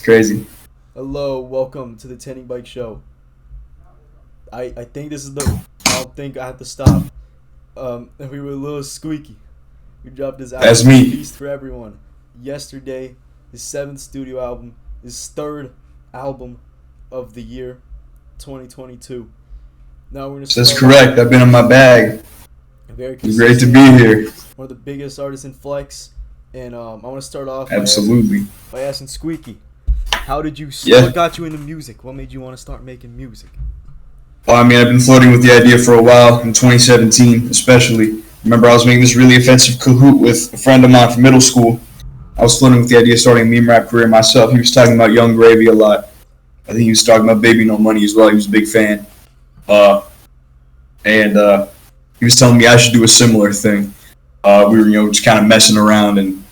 Crazy. Hello, welcome to the Tanning Bike Show. I think this is the. I don't think I have to stop. And we were Lil Squeaky. We dropped his That's album me. Feast for Everyone yesterday. His seventh studio album, his third album of the year, 2022. Now we're gonna That's start correct. I've been in my bag. very It's great to consistent. be here. One of the biggest artists in Flex, and I want to start off Absolutely. by asking Squeaky. How did you? Yeah. What got you into music? What made you want to start making music? Well, I mean, I've been floating with the idea for a while, in 2017 especially. Remember, I was making this really offensive cahoot with a friend of mine from middle school. I was floating with the idea of starting a meme rap career myself. He was talking about Young Gravy a lot. I think he was talking about Baby No Money as well. He was a big fan. And he was telling me I should do a similar thing. We were, just kind of messing around and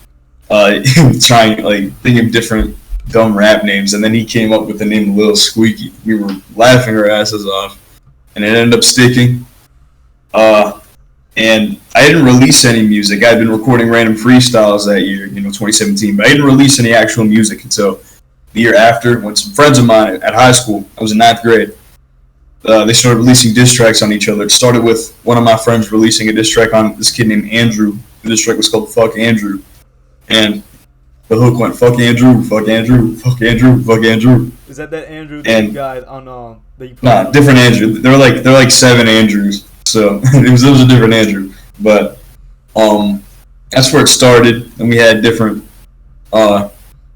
trying, thinking of different dumb rap names. And then he came up with the name Lil Squeaky. We were laughing our asses off. And it ended up sticking. And I didn't release any music. I'd been recording random freestyles that year, 2017. But I didn't release any actual music until the year after, when some friends of mine at high school, I was in ninth grade, they started releasing diss tracks on each other. It started with one of my friends releasing a diss track on this kid named Andrew. The diss track was called Fuck Andrew. And the hook went, fuck Andrew, fuck Andrew, fuck Andrew, fuck Andrew. Is that Andrew And guy on that you put nah, on? different Andrew. They're like seven Andrews. So it was a different Andrew. But that's where it started. And we had different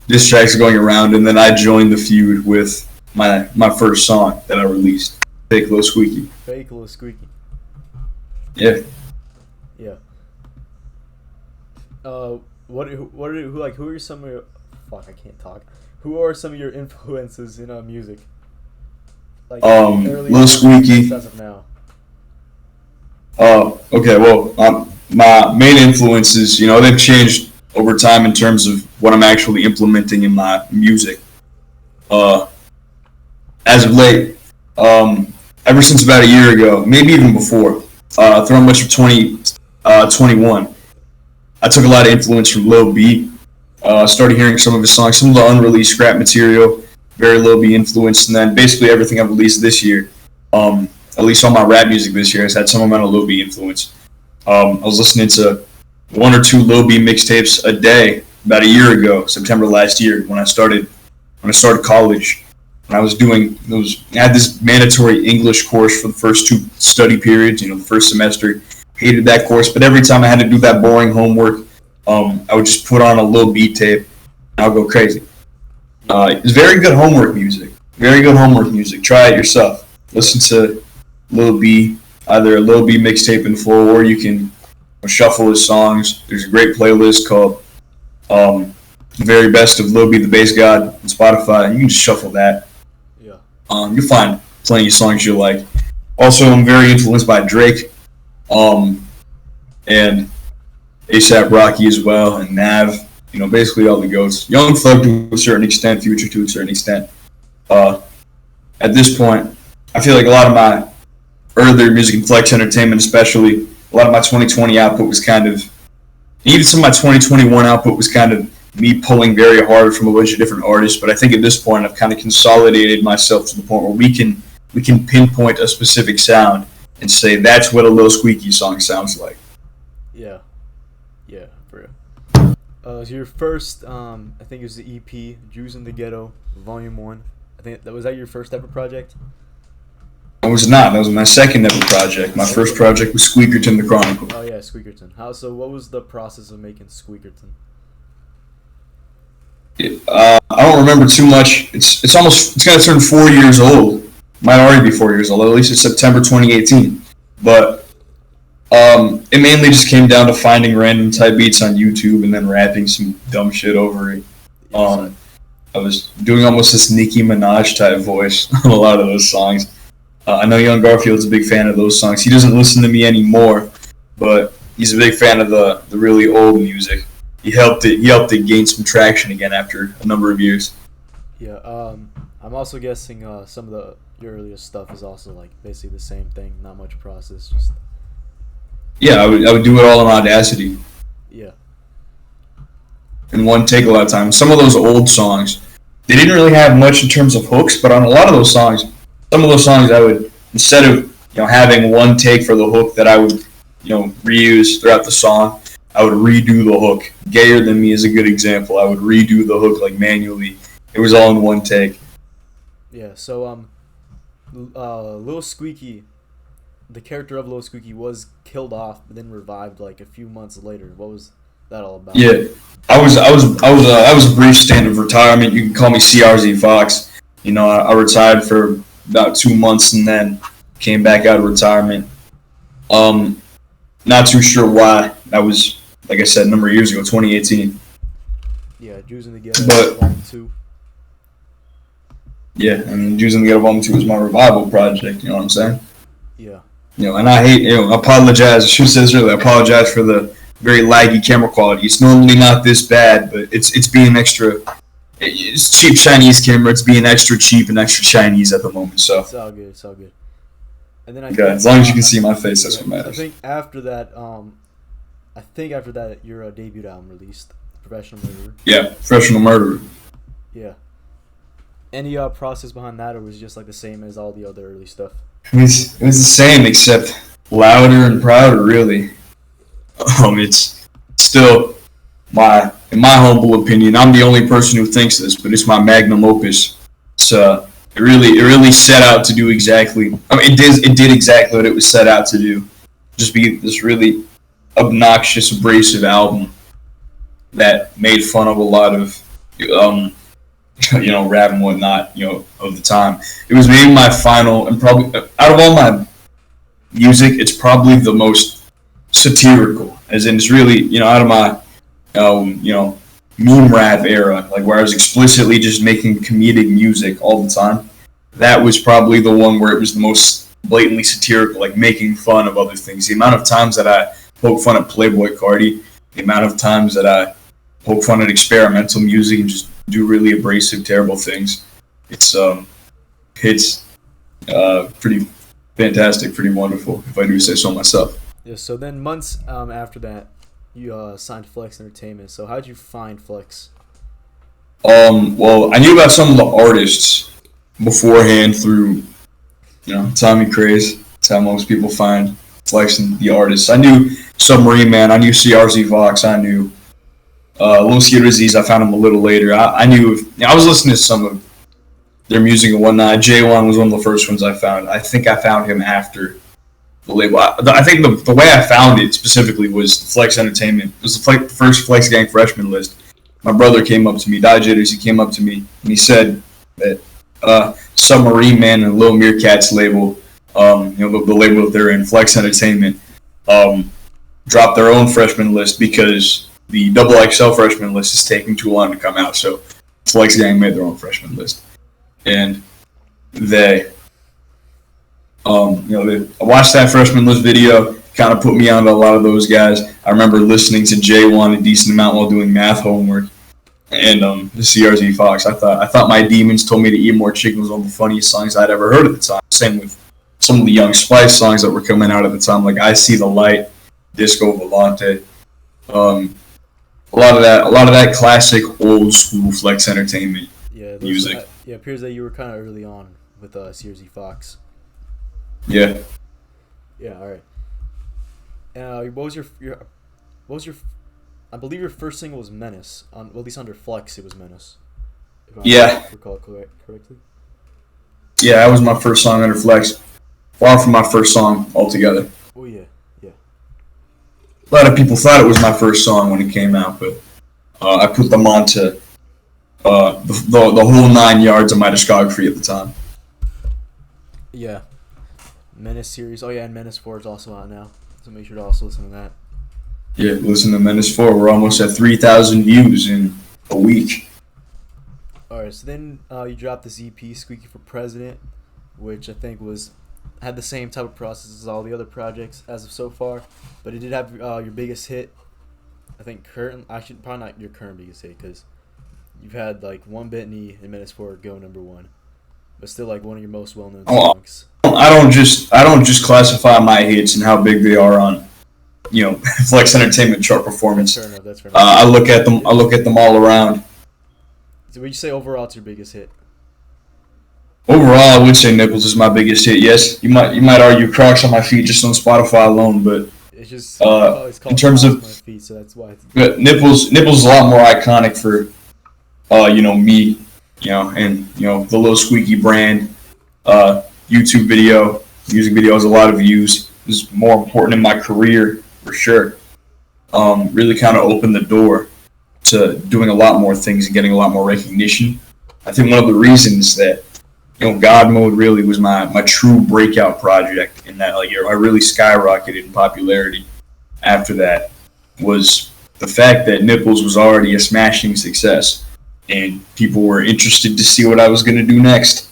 diss tracks going around, and then I joined the feud with my first song that I released, Fake Lil Squeaky. Fake Lil Squeaky. Yeah. Yeah. Who are some of your I can't talk. Who are some of your influences in music? Like early Lil on, Squeaky. as of now. Okay, well, my main influences, they've changed over time in terms of what I'm actually implementing in my music. As of late, ever since about a year ago, maybe even before, throughout much of 2021, I took a lot of influence from Lil B. Started hearing some of his songs, some of the unreleased scrap material, very Lil B influenced, and then basically everything I've released this year, at least all my rap music this year, has had some amount of Lil B influence. I was listening to one or two Lil B mixtapes a day about a year ago, September last year, when I started college. When I was I had this mandatory English course for the first two study periods, the first semester. Hated that course, but every time I had to do that boring homework, I would just put on a Lil B tape, and I'll go crazy. It's very good homework music. Very good homework music. Try it yourself. Listen to Lil B, either a Lil B mixtape in full, or you can shuffle his songs. There's a great playlist called The Very Best of Lil B the Bass God on Spotify. You can just shuffle that. Yeah. You'll find plenty of songs you like. Also, I'm very influenced by Drake, and ASAP Rocky as well, and Nav. Basically all the goats. Young Thug to a certain extent, Future to a certain extent. At this point, I feel like a lot of my earlier music and Flex Entertainment, especially, a lot of my 2020 output was kind of, even some of my 2021 output was kind of me pulling very hard from a bunch of different artists. But I think at this point, I've kind of consolidated myself to the point where we can pinpoint a specific sound and say that's what a Lil Squeaky song sounds like. Yeah. Yeah, for real. So your first, I think it was the EP, Jews in the Ghetto, Volume 1. I think was that your first ever project? It was not. That was my second ever project. My first project was Squeakerton the Chronicle. Oh yeah, Squeakerton. What was the process of making Squeakerton? I don't remember too much. It's gonna turn 4 years old. Might already be 4 years old. At least it's September 2018. But it mainly just came down to finding random type beats on YouTube and then rapping some dumb shit over it. I was doing almost this Nicki Minaj type voice on a lot of those songs. I know Young Garfield's a big fan of those songs. He doesn't listen to me anymore, but he's a big fan of the really old music. He helped it gain some traction again after a number of years. Yeah, I'm also guessing some of your earliest stuff is also like basically the same thing, not much process, just Yeah, I would do it all in Audacity. yeah. And one take a lot of time. Some of those old songs, they didn't really have much in terms of hooks, but on a lot of those songs, some of those songs I would, instead of having one take for the hook that I would reuse throughout the song, I would redo the hook. Gayer Than Me is a good example. I would redo the hook like manually. It was all in one take. Yeah. So Lil Squeaky, the character of Lil Squeaky was killed off, but then revived like a few months later. What was that all about? Yeah, I was a brief stint of retirement. You can call me CRZ Fox. I retired for about 2 months and then came back out of retirement. Not too sure why. That was, like I said, a number of years ago, 2018. Yeah, Jews in the Ghetto, But Volume 2. yeah, Jews in the Ghetto Volume 2 was my revival project. You know what I'm saying? Yeah. And I hate, apologize. I should have said this earlier. I apologize for the very laggy camera quality. It's normally not this bad, but it's being extra. It's cheap Chinese camera. It's being extra cheap and extra Chinese at the moment. So It's all good. It's all good. And then as long as you can see my face, that's what I matters. think after that, your debut album released, Professional Murderer. Yeah, Professional Murderer. Yeah. Any process behind that, or was it just like the same as all the other early stuff? It was the same, except louder and prouder. Really. It's still in my humble opinion, I'm the only person who thinks this, but it's my magnum opus. It really set out to do exactly. It did exactly what it was set out to do. Just be this really obnoxious, abrasive album that made fun of a lot of, rap and whatnot, of the time. It was maybe my final, and probably out of all my music, it's probably the most satirical. As in, it's really, out of my, meme rap era, like where I was explicitly just making comedic music all the time. That was probably the one where it was the most blatantly satirical, like making fun of other things. The amount of times that I poke fun at Playboy Cardi, the amount of times that I poke fun at experimental music and just do really abrasive, terrible things. It's pretty fantastic, pretty wonderful, if I do say so myself. Yeah. So then months after that, you signed Flex Entertainment. So how'd you find Flex? Well, I knew about some of the artists beforehand through, Tommy Craze. That's how most people find Flex and the artists. I knew Submarine Man. I knew CRZ Vox. I knew Lil Squeaky. I found him a little later. I was listening to some of their music and whatnot. J1 was one of the first ones I found. I think I found him after the label. I think the way I found it specifically was Flex Entertainment. It was the first Flex Gang freshman list. My brother came up to me, Die Jitters, he came up to me, and he said that Submarine Man and Lil Meerkat's label, the label that they're in, Flex Entertainment, dropped their own freshman list because the XXL freshman list is taking too long to come out. So Flex Gang made their own freshman list. And they I watched that freshman list video, kind of put me onto a lot of those guys. I remember listening to J1 a decent amount while doing math homework, and the CRZ Fox. I thought My Demons Told Me to Eat More Chicken was one of the funniest songs I'd ever heard at the time. Same with some of the Young Spice songs that were coming out at the time, like I See the Light, Disco Volante. A lot of that classic old school Flex Entertainment music. It appears that you were kind of early on with CRZ Fox. Yeah. Yeah. All right. And what was your? I believe your first single was Menace. At least under Flex, it was Menace. If I recall correctly. Yeah, that was my first song under Flex. Far from my first song altogether. Oh yeah. A lot of people thought it was my first song when it came out, but I put them onto the whole 9 yards of my discography at the time. Yeah. Menace series. Oh yeah, and Menace 4 is also out now. So make sure to also listen to that. Yeah, listen to Menace 4. We're almost at 3,000 views in a week. Alright, so then you dropped this EP, Squeaky for President, which I think had the same type of process as all the other projects as of so far, but it did have your biggest hit. I think probably not your current biggest hit, because you've had like One Bitney and Menace 4 go #1, but still like one of your most well-known songs. I don't just classify my hits and how big they are on, Flex Entertainment chart performance. Fair enough, that's fair enough. I look at them all around. So would you say overall it's your biggest hit? Overall, I would say Nipples is my biggest hit. Yes, you might argue Crocs on My Feet just on Spotify alone, but It's just it's in called terms Cross of My Feet, so that's why. Nipples is a lot more iconic for me, and the Lil Squeaky brand. YouTube video, music video has a lot of views. It was more important in my career for sure. Really kind of opened the door to doing a lot more things and getting a lot more recognition. I think one of the reasons that God Mode really was my true breakout project, and that I really skyrocketed in popularity after that was the fact that Nipples was already a smashing success, and people were interested to see what I was going to do next.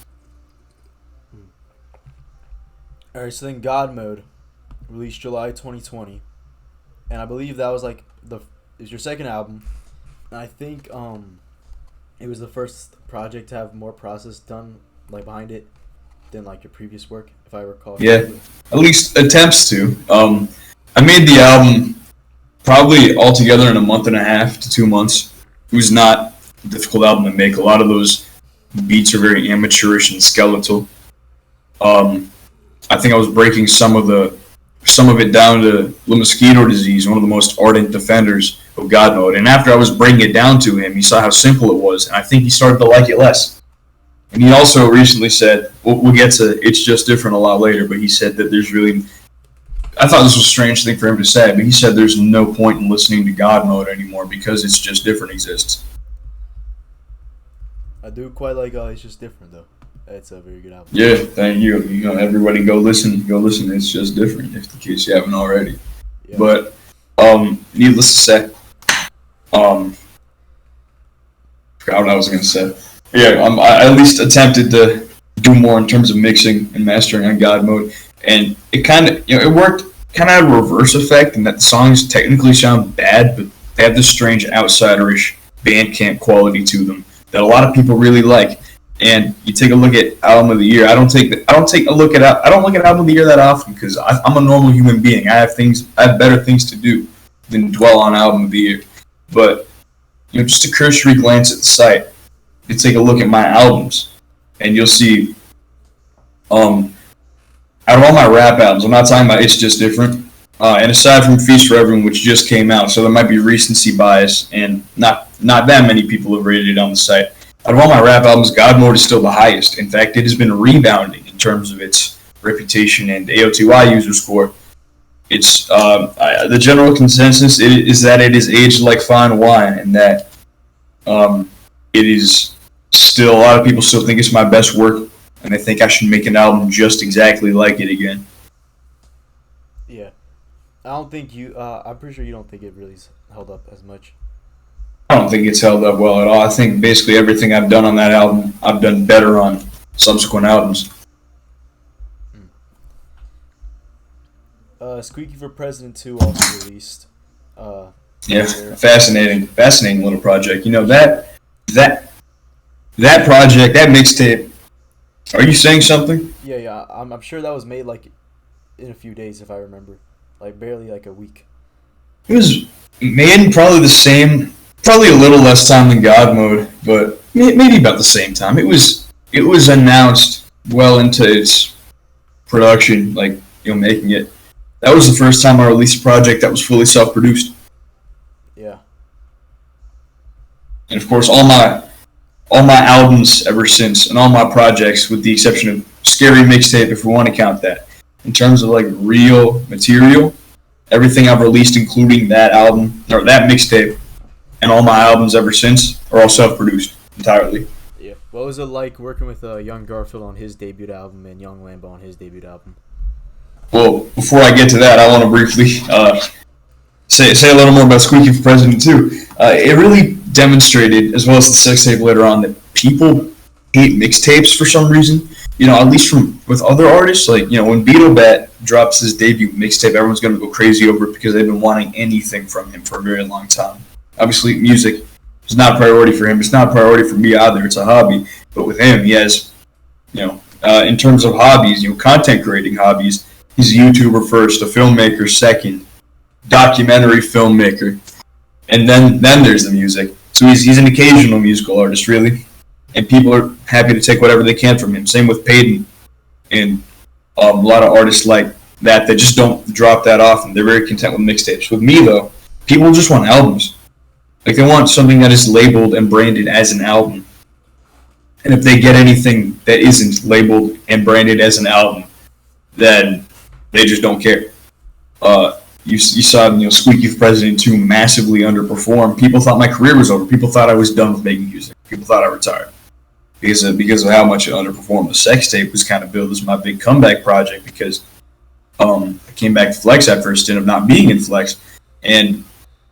All right, so then God Mode, released July 2020, and I believe that was is your second album, and I think it was the first project to have more process done behind it than your previous work, if I recall. Yeah, at least attempts to. I made the album probably altogether in a month and a half to 2 months. It was not a difficult album to make. A lot of those beats are very amateurish and skeletal. I think I was breaking some of it down to the mosquito disease, one of the most ardent defenders of God Mode. And after I was breaking it down to him, he saw how simple it was, and I think he started to like it less. And he also recently said, we'll get to It's Just Different a lot later, but he said that there's really, I thought this was a strange thing for him to say, but he said there's no point in listening to God Mode anymore because It's Just Different exists. I do quite like It's Just Different, though. It's a very good album. Yeah, thank you. Everybody go listen. It's Just Different, if in case you haven't already. Yeah. But needless to say, forgot what I was gonna say. Yeah, I at least attempted to do more in terms of mixing and mastering on God Mode, and it kind of it worked. Kind of had a reverse effect in that the songs technically sound bad, but they have this strange outsiderish Bandcamp quality to them that a lot of people really like. And you take a look at album of the year. I don't look at album of the year that often because I'm a normal human being. I have better things to do than dwell on album of the year. But just a cursory glance at the site, you take a look at my albums, and you'll see. Out of all my rap albums, I'm not talking about It's Just Different. And aside from Feast for Everyone, which just came out, so there might be recency bias, and not that many people have rated it on the site. Out of all my rap albums, God Mode is still the highest. In fact, it has been rebounding in terms of its reputation and AOTY user score. It's the general consensus is that it is aged like fine wine, and that it is still, a lot of people still think it's my best work, and they think I should make an album just exactly like it again. Yeah, I don't think I'm pretty sure you don't think it really's held up as much. I don't think it's held up well at all. I think basically everything I've done on that album, I've done better on subsequent albums. Squeaky for President 2 also released. Fascinating little project. That project, that mixtape. Are you saying something? Yeah. I'm sure that was made in a few days, if I remember, barely a week. It was made in probably a little less time than God Mode, but maybe about the same time. It was announced well into its production, making it. That was the first time I released a project that was fully self-produced. Yeah. And of course, all my albums ever since, and all my projects, with the exception of Scary Mixtape, if we want to count that, in terms of real material, everything I've released, including that album or that mixtape, and all my albums ever since, are all self-produced entirely. Yeah. What was it like working with Young Garfield on his debut album and Young Lambo on his debut album? Well, before I get to that, I want to briefly say a little more about Squeaky for President 2. It really demonstrated, as well as the sex tape later on, that people hate mixtapes for some reason. At least with other artists, when Beetle Bat drops his debut mixtape, everyone's going to go crazy over it because they've been wanting anything from him for a very long time. Obviously, music is not a priority for him. It's not a priority for me either. It's a hobby. But with him, he has, in terms of hobbies, content creating hobbies, he's a YouTuber first, a filmmaker second, documentary filmmaker, and then there's the music. So he's an occasional musical artist, really, and people are happy to take whatever they can from him. Same with Payton and a lot of artists like that just don't drop that often. They're very content with mixtapes. With me though, people just want albums. Like they want something that is labeled and branded as an album. And if they get anything that isn't labeled and branded as an album, then they just don't care. You saw Squeaky for President 2 massively underperform. People thought my career was over. People thought I was done with making music. People thought I retired because of how much it underperformed. The sex tape was kind of billed as my big comeback project because I came back to Flex after a stint of not being in Flex, and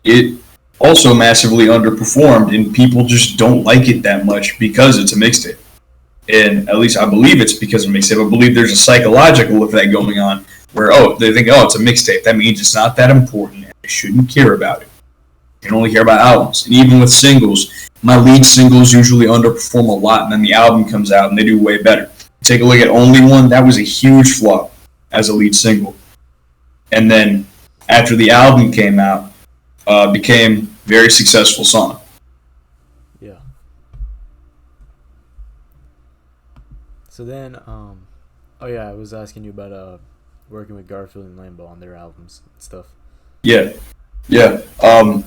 it also massively underperformed, and people just don't like it that much because it's a mixtape. And at least I believe it's because of a mixtape. I believe there's a psychological effect going on where, they think, it's a mixtape. That means it's not that important, and I shouldn't care about it. I can only care about albums. And even with singles, my lead singles usually underperform a lot, and then the album comes out, and they do way better. Take a look at Only One. That was a huge flop as a lead single. And then after the album came out, became a very successful song. Yeah. So then, I was asking you about working with Garfield and Lambo on their albums and stuff. Yeah. I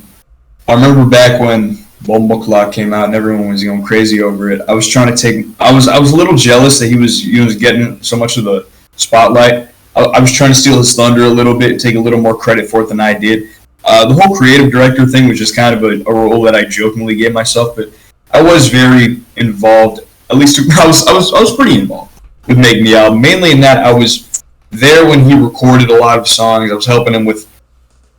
remember back when Bomba Clock came out and everyone was going crazy over it. I was trying to I was a little jealous that he was getting so much of the spotlight. I was trying to steal his thunder a little bit, take a little more credit for it than I did. The whole creative director thing was just kind of a role that I jokingly gave myself, but I was very involved. At least I was pretty involved with making the album. Mainly in that I was there when he recorded a lot of songs. I was helping him with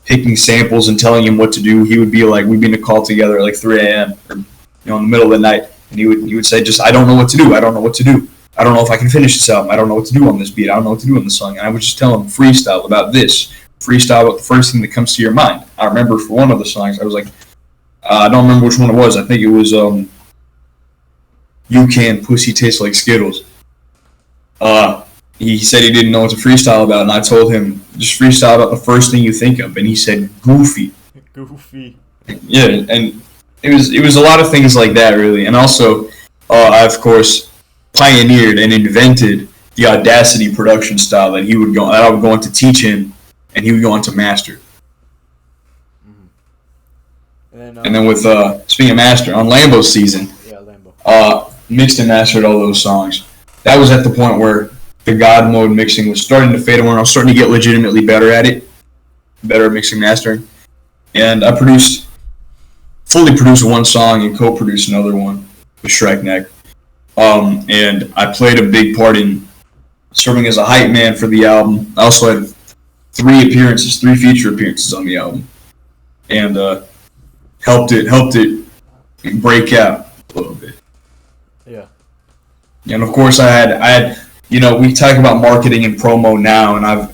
picking samples and telling him what to do. He would be like, we'd be in a call together at like 3 a.m. or in the middle of the night, and he would say, just I don't know what to do. I don't know what to do. I don't know if I can finish this album. I don't know what to do on this beat. I don't know what to do on the song. And I would just tell him freestyle about this. Freestyle about the first thing that comes to your mind. I remember for one of the songs, I was like, I don't remember which one it was. I think it was You Can Pussy Taste Like Skittles. He said he didn't know what to freestyle about, and I told him, just freestyle about the first thing you think of. And he said, Goofy. Goofy. Yeah, and it was a lot of things like that, really. And also, I, of course, pioneered and invented the Audacity production style that I would go on to teach him, and he would go on to master. Mm-hmm. And then with speaking of master, on Lambo's season, Lambo. Mixed and mastered all those songs. That was at the point where the God mode mixing was starting to fade away, and I was starting to get legitimately better at it, better at mixing and mastering. And I fully produced one song and co-produced another one with Shrek Neck. And I played a big part in serving as a hype man for the album. I also had 3 feature appearances on the album, and helped it break out a little bit. Yeah. And of course, I had we talk about marketing and promo now, and I've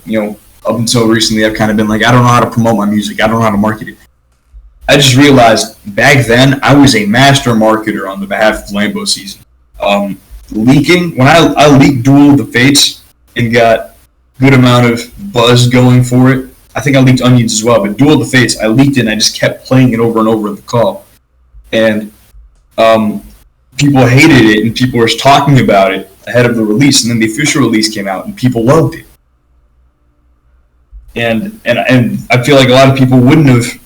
up until recently I've kind of been like, I don't know how to promote my music. I don't know how to market it. I just realized back then I was a master marketer on the behalf of Lambo season. Leaking, when I leaked Duel of the Fates and got good amount of buzz going for it. I think I leaked Onions as well, but Duel of the Fates, I leaked it and I just kept playing it over and over at the call. And people hated it and people were talking about it ahead of the release, and then the official release came out and people loved it. And I feel like a lot of people wouldn't have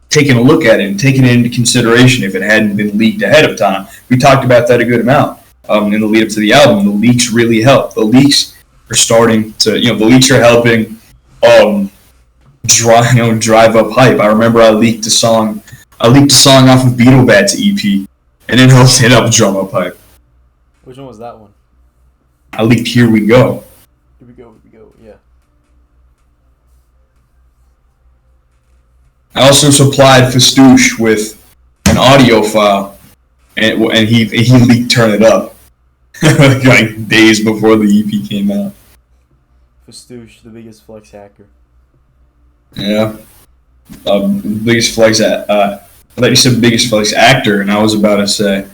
taken a look at it and taken it into consideration if it hadn't been leaked ahead of time. We talked about that a good amount in the lead up to the album. The leaks really help. The leaks are starting to, the leaks are helping drive up hype. I remember I leaked a song off of Beetlebat's EP, and it helped drum up hype. Which one was that one? I leaked Here We Go. Here we go, yeah. I also supplied Fastouche with an audio file, and he leaked Turn It Up like days before the EP came out. Fastouche, the biggest flex hacker. Yeah, biggest flex. I thought you said biggest flex actor, and I was about to say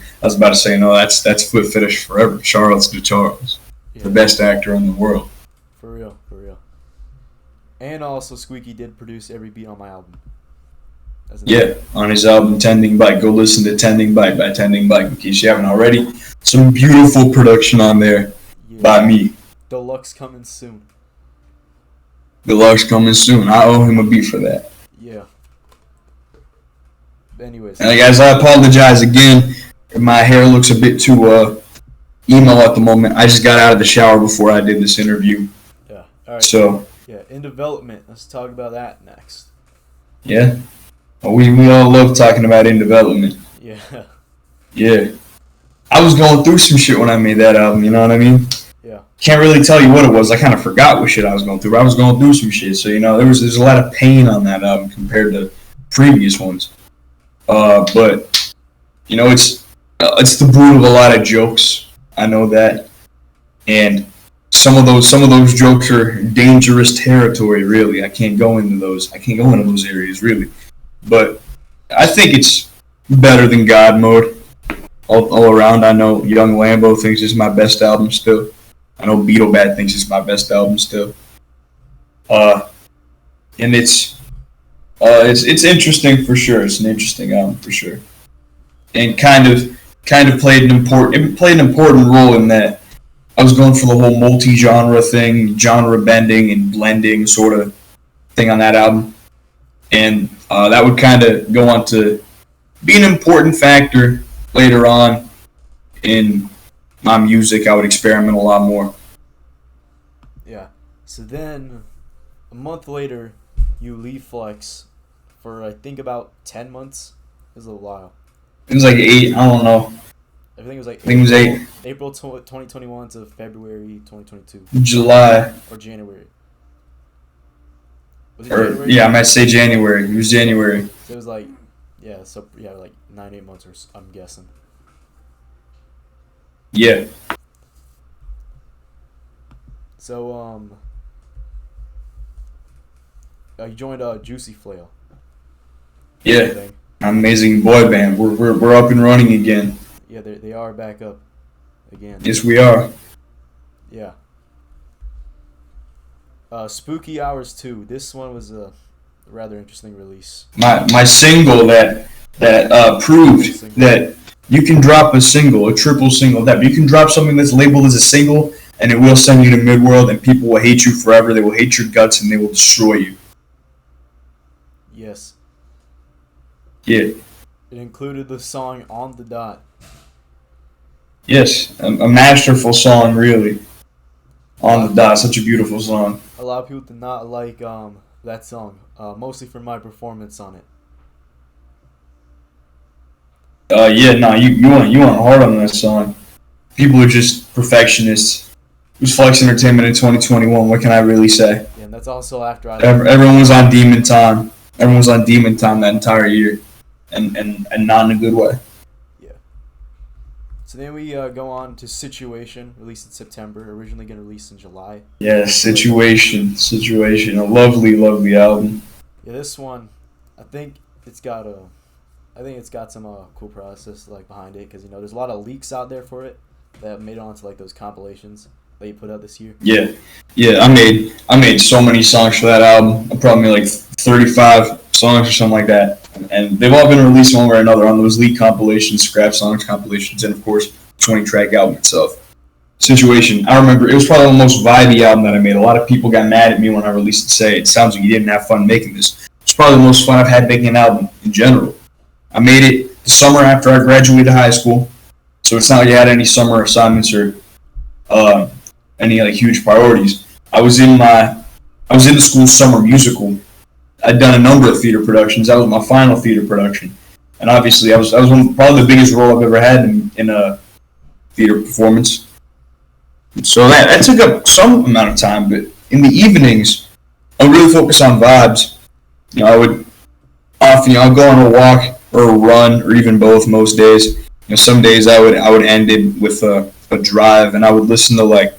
no. That's Foot Fetish forever. Charles de Charles, the best actor in the world. For real. And also, Squeaky did produce every beat on my album. Yeah, on his album Tending Bike. Go listen to Tending Bike by Tending Bike in case you haven't already. Some beautiful production on there by me. Deluxe coming soon. Deluxe coming soon. I owe him a beat for that. Yeah. Anyways. And guys, I apologize again. My hair looks a bit too emo at the moment. I just got out of the shower before I did this interview. Yeah. All right. So. Yeah, in development. Let's talk about that next. Yeah. We all love talking about in development. Yeah. Yeah. I was going through some shit when I made that album, you know what I mean? Yeah. Can't really tell you what it was. I kind of forgot what shit I was going through. I was going through some shit, so there's a lot of pain on that album compared to previous ones. But it's the brood of a lot of jokes. I know that, and some of those jokes are dangerous territory. Really, I can't go into those areas really. But I think it's better than God Mode all around. I know Young Lambo thinks it's my best album still. I know Beetlebad thinks it's my best album still. And it's interesting for sure. It's an interesting album for sure, and kind of played an important role in that. I was going for the whole multi-genre thing, genre bending and blending sort of thing on that album. And that would kind of go on to be an important factor later on in my music. I would experiment a lot more. Yeah. So then, a month later, you leave Flex for, I think, about 10 months. It was a little while. It was like 8. I don't know. I think it was like it was 8. April 2021 to February 2022. July. Or January. Was it Or January? yeah, I might say January. It was January. So it was like, like 9-8 months, or I'm guessing. Yeah. So you joined Juicy Flail. Yeah. Amazing boy band. We're up and running again. Yeah, they are back up again. Yes, we are. Yeah. Spooky Hours 2. This one was a rather interesting release. My single that proved that you can drop a single, a triple single, that you can drop something that's labeled as a single, and it will send you to Midworld, and people will hate you forever. They will hate your guts, and they will destroy you. Yes. Yeah. It included the song On the Dot. Yes, a masterful song, really. On the Dot, such a beautiful song. A lot of people did not like that song, mostly for my performance on it. You went hard on that song. People are just perfectionists. It was Flex Entertainment in 2021. What can I really say? Yeah, and that's also after everyone was on Demon Time. Everyone was on Demon Time that entire year, and not in a good way. Yeah. So then we go on to Situation, released in September. Originally going to release in July. Yeah, Situation. A lovely, lovely album. Yeah, this one, I think it's got some cool process behind it, because there's a lot of leaks out there for it that made it onto those compilations that you put out this year. Yeah. I made so many songs for that album. I probably made 35 songs or something like that, and they've all been released one way or another on those leak compilations, scrap songs compilations, and of course 20-track album itself. Situation. I remember it was probably the most vibey album that I made. A lot of people got mad at me when I released it, say it sounds like you didn't have fun making this. It's probably the most fun I've had making an album in general. I made it the summer after I graduated high school, so it's not like I had any summer assignments or any huge priorities. I was in the school summer musical. I'd done a number of theater productions. That was my final theater production, and obviously I was probably the biggest role I've ever had in a theater performance. So that took up some amount of time, but in the evenings, I would really focus on vibes. I would often I'd go on a walk or a run, or even both most days. Some days I would end it with a drive, and I would listen to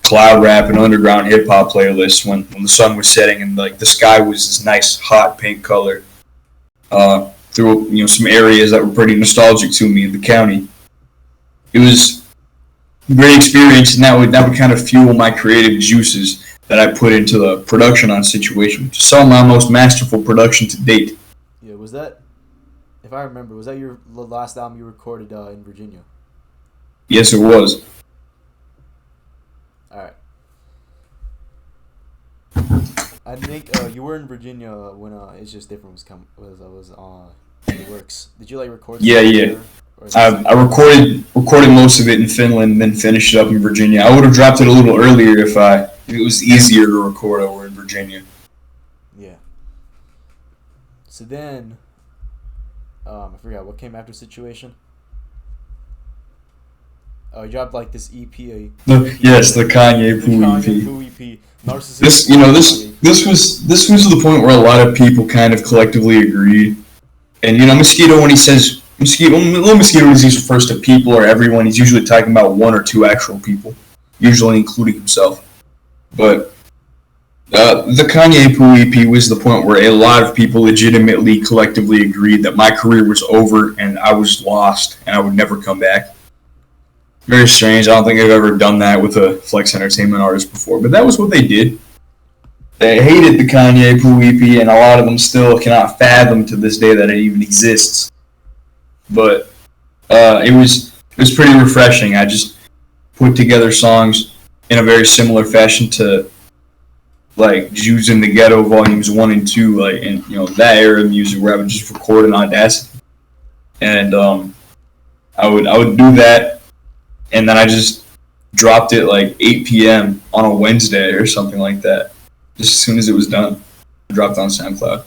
cloud rap and underground hip hop playlists when the sun was setting and the sky was this nice hot pink color through some areas that were pretty nostalgic to me in the county. It was a great experience, and that would kind of fuel my creative juices that I put into the production on Situation, which is some of my most masterful production to date. Yeah, Was that, if I remember, was that your last album you recorded in Virginia? Yes, it was. All right. I think you were in Virginia when It's Just Different was in the works. Did you like record? Yeah, yeah. I recorded most of it in Finland, and then finished it up in Virginia. I would have dropped it a little earlier if it was easier to record over in Virginia. Yeah. So then, I forgot what came after Situation. Oh, you dropped like this EP. Yes, the Kanye Poo EP. Narcissist. This was the point where a lot of people kind of collectively agreed. And Mosquito, when he says Lil Mosquito, when he refers to people or everyone, he's usually talking about one or two actual people, usually including himself. But the Kanye Poo EP was the point where a lot of people legitimately, collectively agreed that my career was over and I was lost and I would never come back. Very strange. I don't think I've ever done that with a Flex Entertainment artist before, but that was what they did. They hated the Kanye Poo EP, and a lot of them still cannot fathom to this day that it even exists. But it was pretty refreshing. I just put together songs in a very similar fashion to like Jews in the Ghetto Volumes 1 and 2, like, and that era of music where I would just record in Audacity, and I would do that. And then I just dropped it like 8 p.m. on a Wednesday or something like that. Just as soon as it was done, I dropped it on SoundCloud.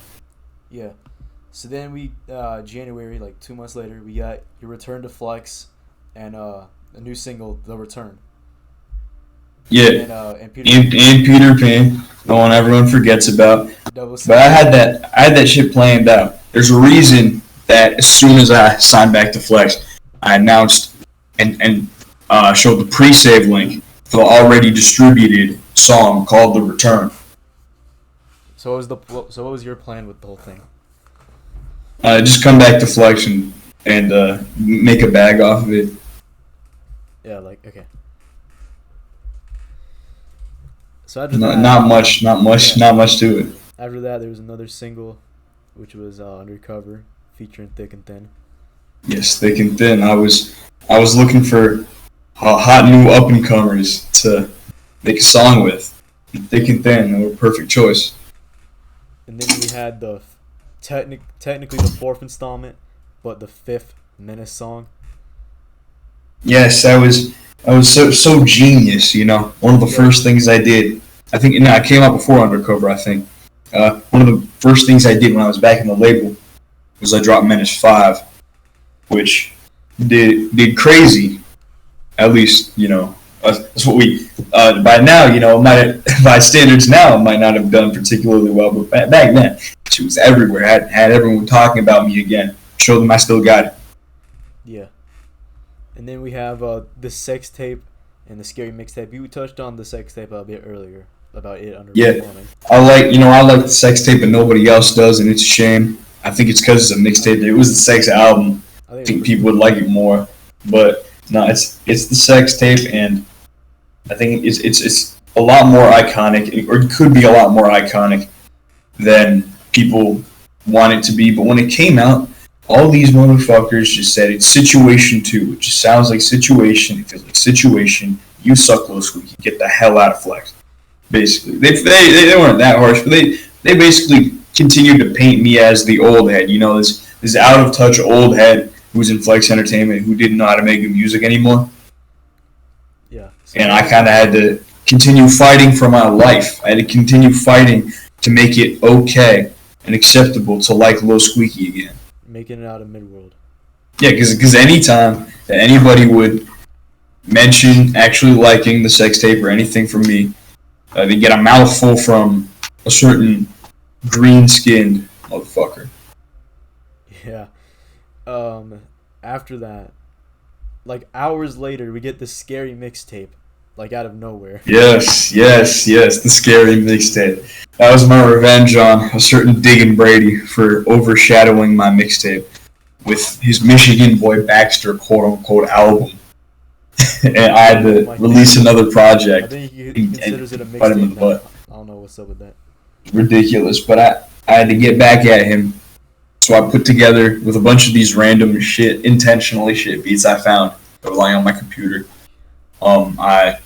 Yeah. So then January, like 2 months later, we got your return to Flex and a new single, The Return. Yeah. And Peter Pan, the one everyone forgets about. But I had that shit planned out. There's a reason that as soon as I signed back to Flex, I announced and showed the pre-save link for the already distributed song called The Return. So what was your plan with the whole thing? Just come back to Flex and make a bag off of it. Yeah, like, okay. So after not much to it. After that, there was another single, which was Undercover, featuring Thick and Thin. Yes, Thick and Thin. I was looking for hot new up and comers to make a song with. Thick and Thin, they were a perfect choice. And then we had the technically the fourth installment, but the fifth Menace song. Yes, that was so genius. One of the first things I did. I think it came out before Undercover. I think one of the first things I did when I was back in the label was I dropped Menace 5, which did crazy. At least, that's what we, by now, by standards now, it might not have done particularly well, but back then, she was everywhere. Had everyone talking about me again. Showed them I still got it. Yeah. And then we have the sex tape and the scary mixtape. You touched on the sex tape a bit earlier, about it underperforming. Yeah. I like the sex tape, but nobody else does, and it's a shame. I think it's because it's a mixtape. It was the sex album. I think people would like it more, but no, it's the sex tape, and I think it's a lot more iconic, or it could be a lot more iconic than people want it to be. But when it came out, all these motherfuckers just said it's Situation 2. It just sounds like Situation. It feels like Situation. You suck, Lil Squeaky. Get the hell out of Flex. Basically, they weren't that harsh, but they basically continued to paint me as the old head. This out of touch old head who was in Flex Entertainment, who didn't know how to make music anymore. Yeah. And I kind of had to continue fighting for my life. I had to continue fighting to make it okay and acceptable to like Lil Squeaky again. Making it out of Midworld. Yeah, because anytime that anybody would mention actually liking the sex tape or anything from me, they get a mouthful from a certain green-skinned motherfucker. Yeah. After that, like hours later, we get the scary mixtape, like out of nowhere. Yes, the scary mixtape. That was my revenge on a certain Diggin' Brady for overshadowing my mixtape with his Michigan Boy Baxter quote-unquote album. And I had to release another project. I think he considers it a mixtape. I don't know what's up with that. Ridiculous, but I had to get back at him. So I put together with a bunch of these random shit, intentionally shit beats I found that were lying on my computer. And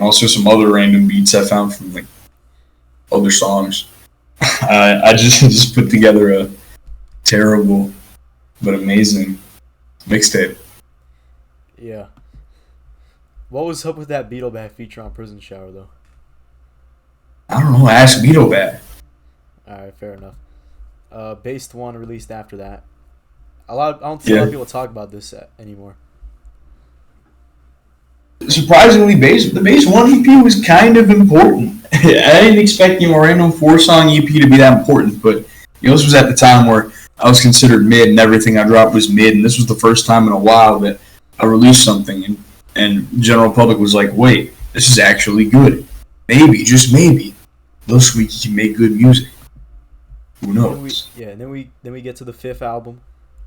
also some other random beats I found from like other songs. I just put together a terrible but amazing mixtape. Yeah. What was up with that Beetlebat feature on Prison Shower though? I don't know. Ask Beetle Bat. All right, fair enough. Based one released after that. I don't see a lot of people talk about this anymore. Surprisingly, the Base 1 EP was kind of important. I didn't expect, a random 4-song EP to be that important, but, this was at the time where I was considered mid and everything I dropped was mid, and this was the first time in a while that I released something, and the general public was like, wait, this is actually good. Maybe, just maybe, Lil Squeaky can make good music. Who knows? And then we get to the 5th album,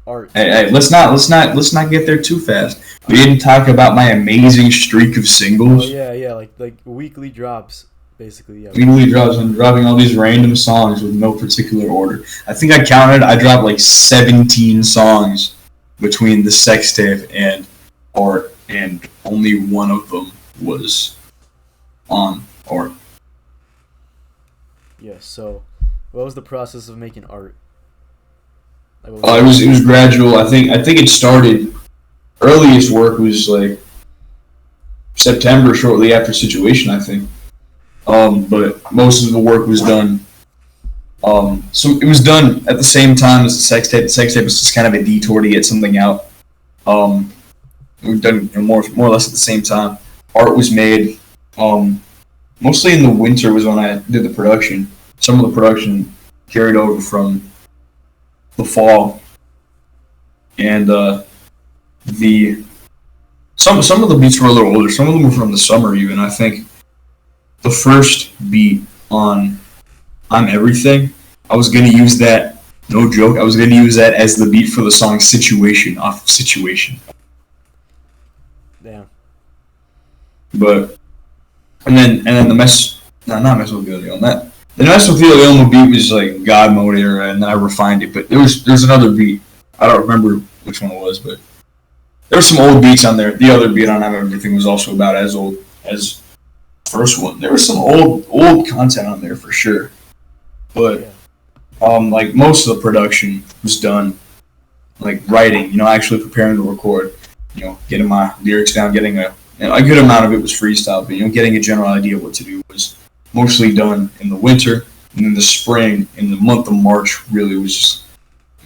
Art. Hey, let's not get there too fast. We didn't talk about my amazing streak of singles. Oh yeah, like weekly drops, basically. Yeah. Weekly drops. I'm dropping all these random songs with no particular order. I think I counted. I dropped like 17 songs between the sex tape and Art, and only one of them was on Art. Yeah. So, what was the process of making Art? It was gradual. I think it started. Earliest work was like September, shortly after Situation, I think. But most of the work was done. So it was done at the same time as the sex tape. The sex tape was just kind of a detour to get something out. We've done more or less at the same time. Art was made mostly in the winter was when I did the production. Some of the production carried over from the fall, and some of the beats were a little older. Some of them were from the summer even. I think the first beat on I'm Everything, I was gonna use that. No joke. I was gonna use that as the beat for the song Situation off of Situation. Damn. But and then the mess. No, not mess with Billy on that. The Mess with Ilma beat was like God Mode era, and then I refined it. But there's another beat. I don't remember which one it was, but there were some old beats on there. The other beat on Everything was also about as old as the first one. There was some old content on there for sure. But like most of the production was done like writing, actually preparing to record, getting my lyrics down, getting a good amount of it was freestyle, but getting a general idea of what to do was mostly done in the winter, and then the spring, in the month of March, really was just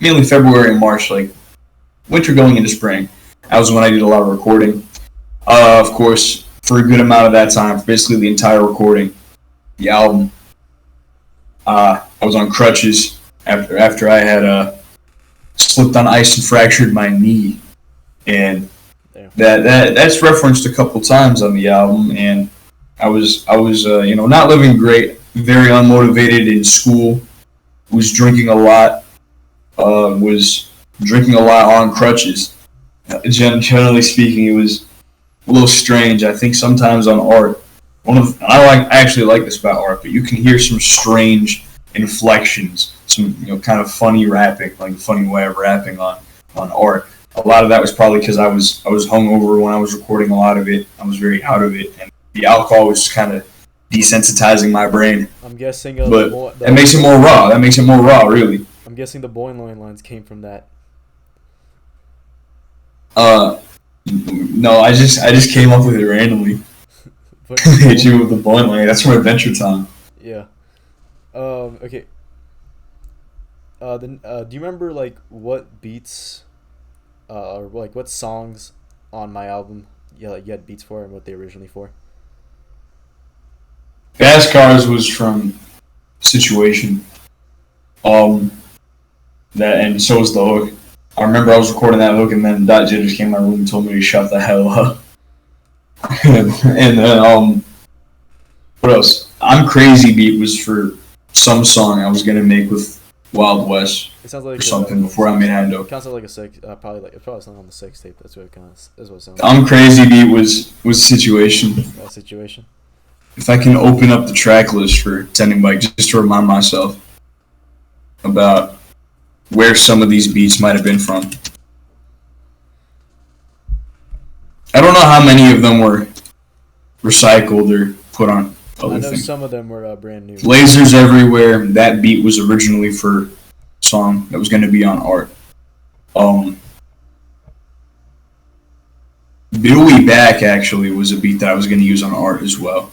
mainly February and March, like winter going into spring. That was when I did a lot of recording. Of course, for a good amount of that time, basically the entire recording, the album, I was on crutches after I had slipped on ice and fractured my knee, and that's referenced a couple times on the album, and I was not living great, very unmotivated in school, was drinking a lot on crutches. Generally speaking, it was a little strange. I think sometimes on Art, I actually like this about Art, but you can hear some strange inflections, some kind of funny rapping, like a funny way of rapping on Art. A lot of that was probably because I was hungover when I was recording a lot of it. I was very out of it, and the alcohol was just kind of desensitizing my brain. I'm guessing, but that makes it more raw. That makes it more raw, really. I'm guessing the Boing lines came from that. No, I just came up with it randomly. Hit you with the Boing line. That's from Adventure Time. Yeah. Okay. Then, do you remember like what beats, or like what songs on my album you had beats for and what they were originally for? Fast Cars was from Situation. That, and so was the hook. I remember I was recording that hook, and then Dot J just came in my room and told me to shut the hell up. And then what else? I'm Crazy beat was for some song I was gonna make with Wild West. It sounds like or something before I made Hando. It sounds like a sex. Probably something on the sex tape. That's what it sounds like. I'm Crazy beat was Situation. Situation. If I can open up the track list for Tending Bike just to remind myself about where some of these beats might have been from. I don't know how many of them were recycled or put on other I know things. some of them were brand new. Lasers Everywhere, that beat was originally for a song that was going to be on Art. Billy Back actually was a beat that I was going to use on Art as well.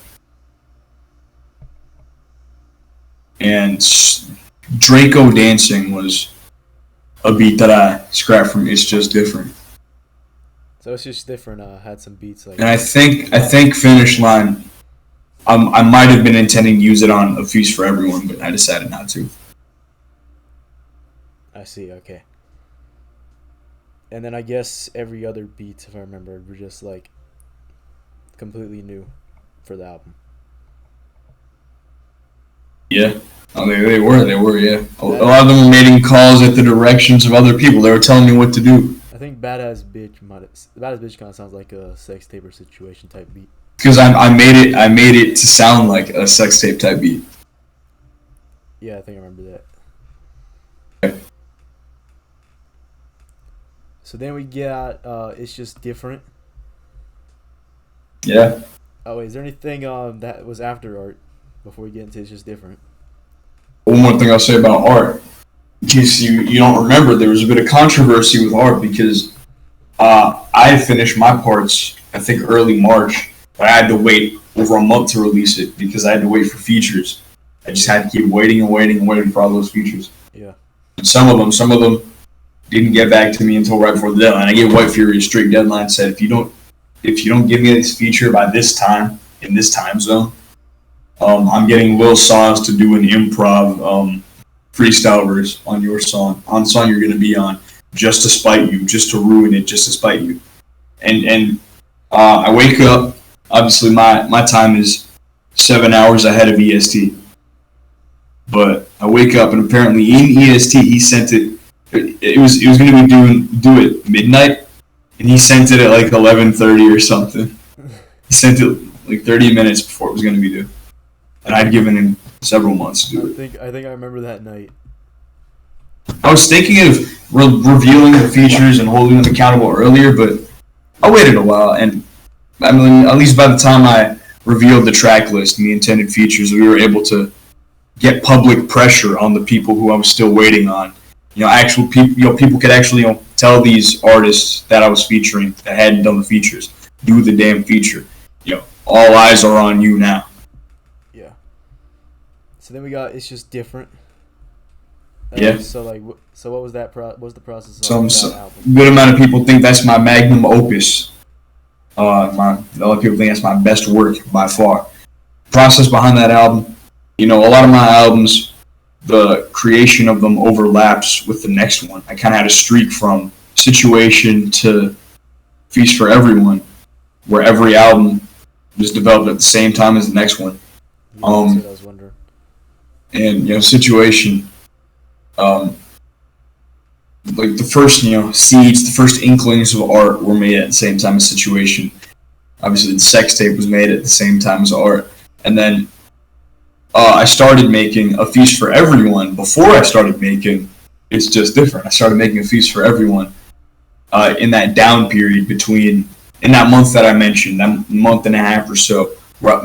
And Draco Dancing was a beat that I scrapped from It's Just Different. So It's Just Different had some beats like. And I think Finish Line, I might have been intending to use it on A Feast for Everyone, but I decided not to. I see. Okay. And then I guess every other beat, if I remember, were just like completely new for the album. Yeah. Oh, they were, yeah. A lot of them were making calls at the directions of other people. They were telling me what to do. I think Badass Bitch kind of sounds like a sex tape or situation type beat. Because I made it to sound like a sex tape type beat. Yeah, I think I remember that. Okay. So then we get It's Just Different. Yeah. Oh wait, is there anything that was after Art before we get into It's Just Different? One more thing I'll say about Art, in case you don't remember, there was a bit of controversy with Art because I had finished my parts, I think early March, but I had to wait over a month to release it because I had to wait for features. I just had to keep waiting for all those features. Yeah. And some of them didn't get back to me until right before the deadline. I gave White Fury a strict deadline, said if you don't give me this feature by this time in this time zone, I'm getting Lil Sauce to do an improv freestyle verse on your song, on the song you're going to be on, just to spite you, just to ruin it, just to spite you. And I wake up. Obviously, my time is 7 hours ahead of EST. But I wake up and apparently in EST he sent it. It was going to be due at midnight, and he sent it at like 11:30 or something. He sent it like 30 minutes before it was going to be due, and I'd given him several months to do it. I think I remember that night. I was thinking of revealing the features and holding them accountable earlier, but I waited a while, and I mean, at least by the time I revealed the track list and the intended features, we were able to get public pressure on the people who I was still waiting on. Actual people. People could actually tell these artists that I was featuring that hadn't done the features, do the damn feature. All eyes are on you now. Yeah. So then we got It's Just Different. Yeah. So what was that? What was the process of Some that album? good amount of people think that's my magnum opus. A lot of people think that's my best work by far. Process behind that album. A lot of my albums, the creation of them overlaps with the next one. I kind of had a streak from Situation to Feast for Everyone, where every album was developed at the same time as the next one. Yeah, that's what I was wondering. And Situation, like the first seeds, the first inklings of Art were made at the same time as Situation. Obviously, the sex tape was made at the same time as Art, and then I started making A Feast for Everyone before I started making It's Just Different. I started making A Feast for Everyone in that down period in that month that I mentioned, that month and a half or so,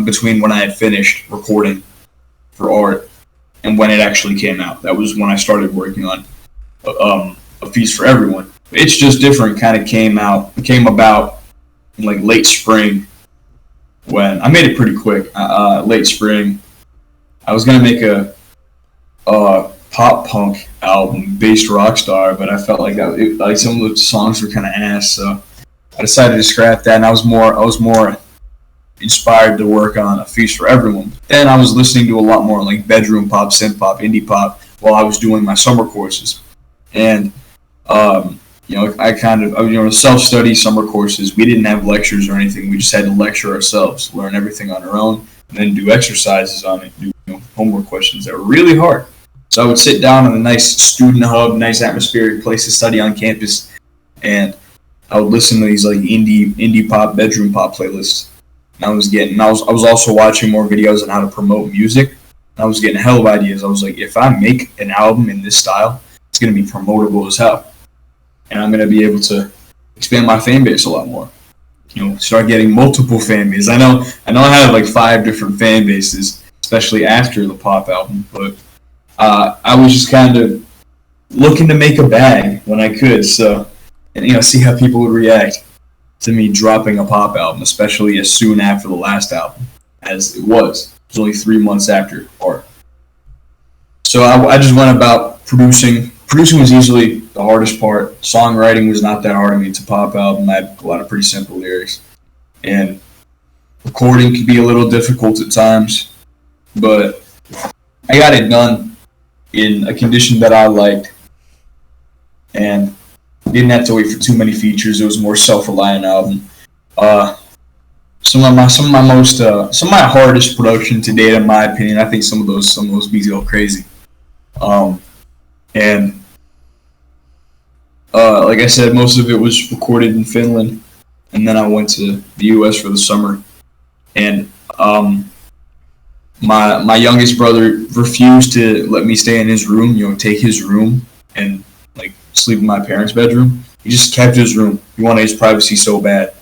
between when I had finished recording for Art and when it actually came out. That was when I started working on A Feast for Everyone. It's Just Different kind of came about in like late spring when I made it pretty quick. Late spring. I was gonna make a pop punk album based Rockstar, but I felt like some of the songs were kind of ass, so I decided to scrap that. And I was more inspired to work on A Feast for Everyone. Then I was listening to a lot more like bedroom pop, synth pop, indie pop while I was doing my summer courses, and I kind of self-study summer courses. We didn't have lectures or anything. We just had to lecture ourselves, learn everything on our own, and then do exercises on it, do homework questions that were really hard. So I would sit down in a nice student hub, nice atmospheric place to study on campus, and I would listen to these like indie pop, bedroom pop playlists. And I was also watching more videos on how to promote music. And I was getting a hell of ideas. I was like, if I make an album in this style, it's going to be promotable as hell. And I'm going to be able to expand my fan base a lot more. Start getting multiple fan bases. I know I have like 5 different fan bases, especially after the pop album, but I was just kind of looking to make a bag when I could, and see how people would react to me dropping a pop album, especially as soon after the last album, as it was. It was only 3 months after art. So I just went about producing. Producing was easily the hardest part. Songwriting was not that hard. I mean, it's a pop album. I had a lot of pretty simple lyrics. And recording could be a little difficult at times. But I got it done in a condition that I liked. And didn't have to wait for too many features. It was a more self-reliant album. Some of my hardest production to date, in my opinion. I think some of those beats go crazy. Like I said, most of it was recorded in Finland, and then I went to the U.S. for the summer. And my youngest brother refused to let me stay in his room. Take his room and like sleep in my parents' bedroom. He just kept his room. He wanted his privacy so bad,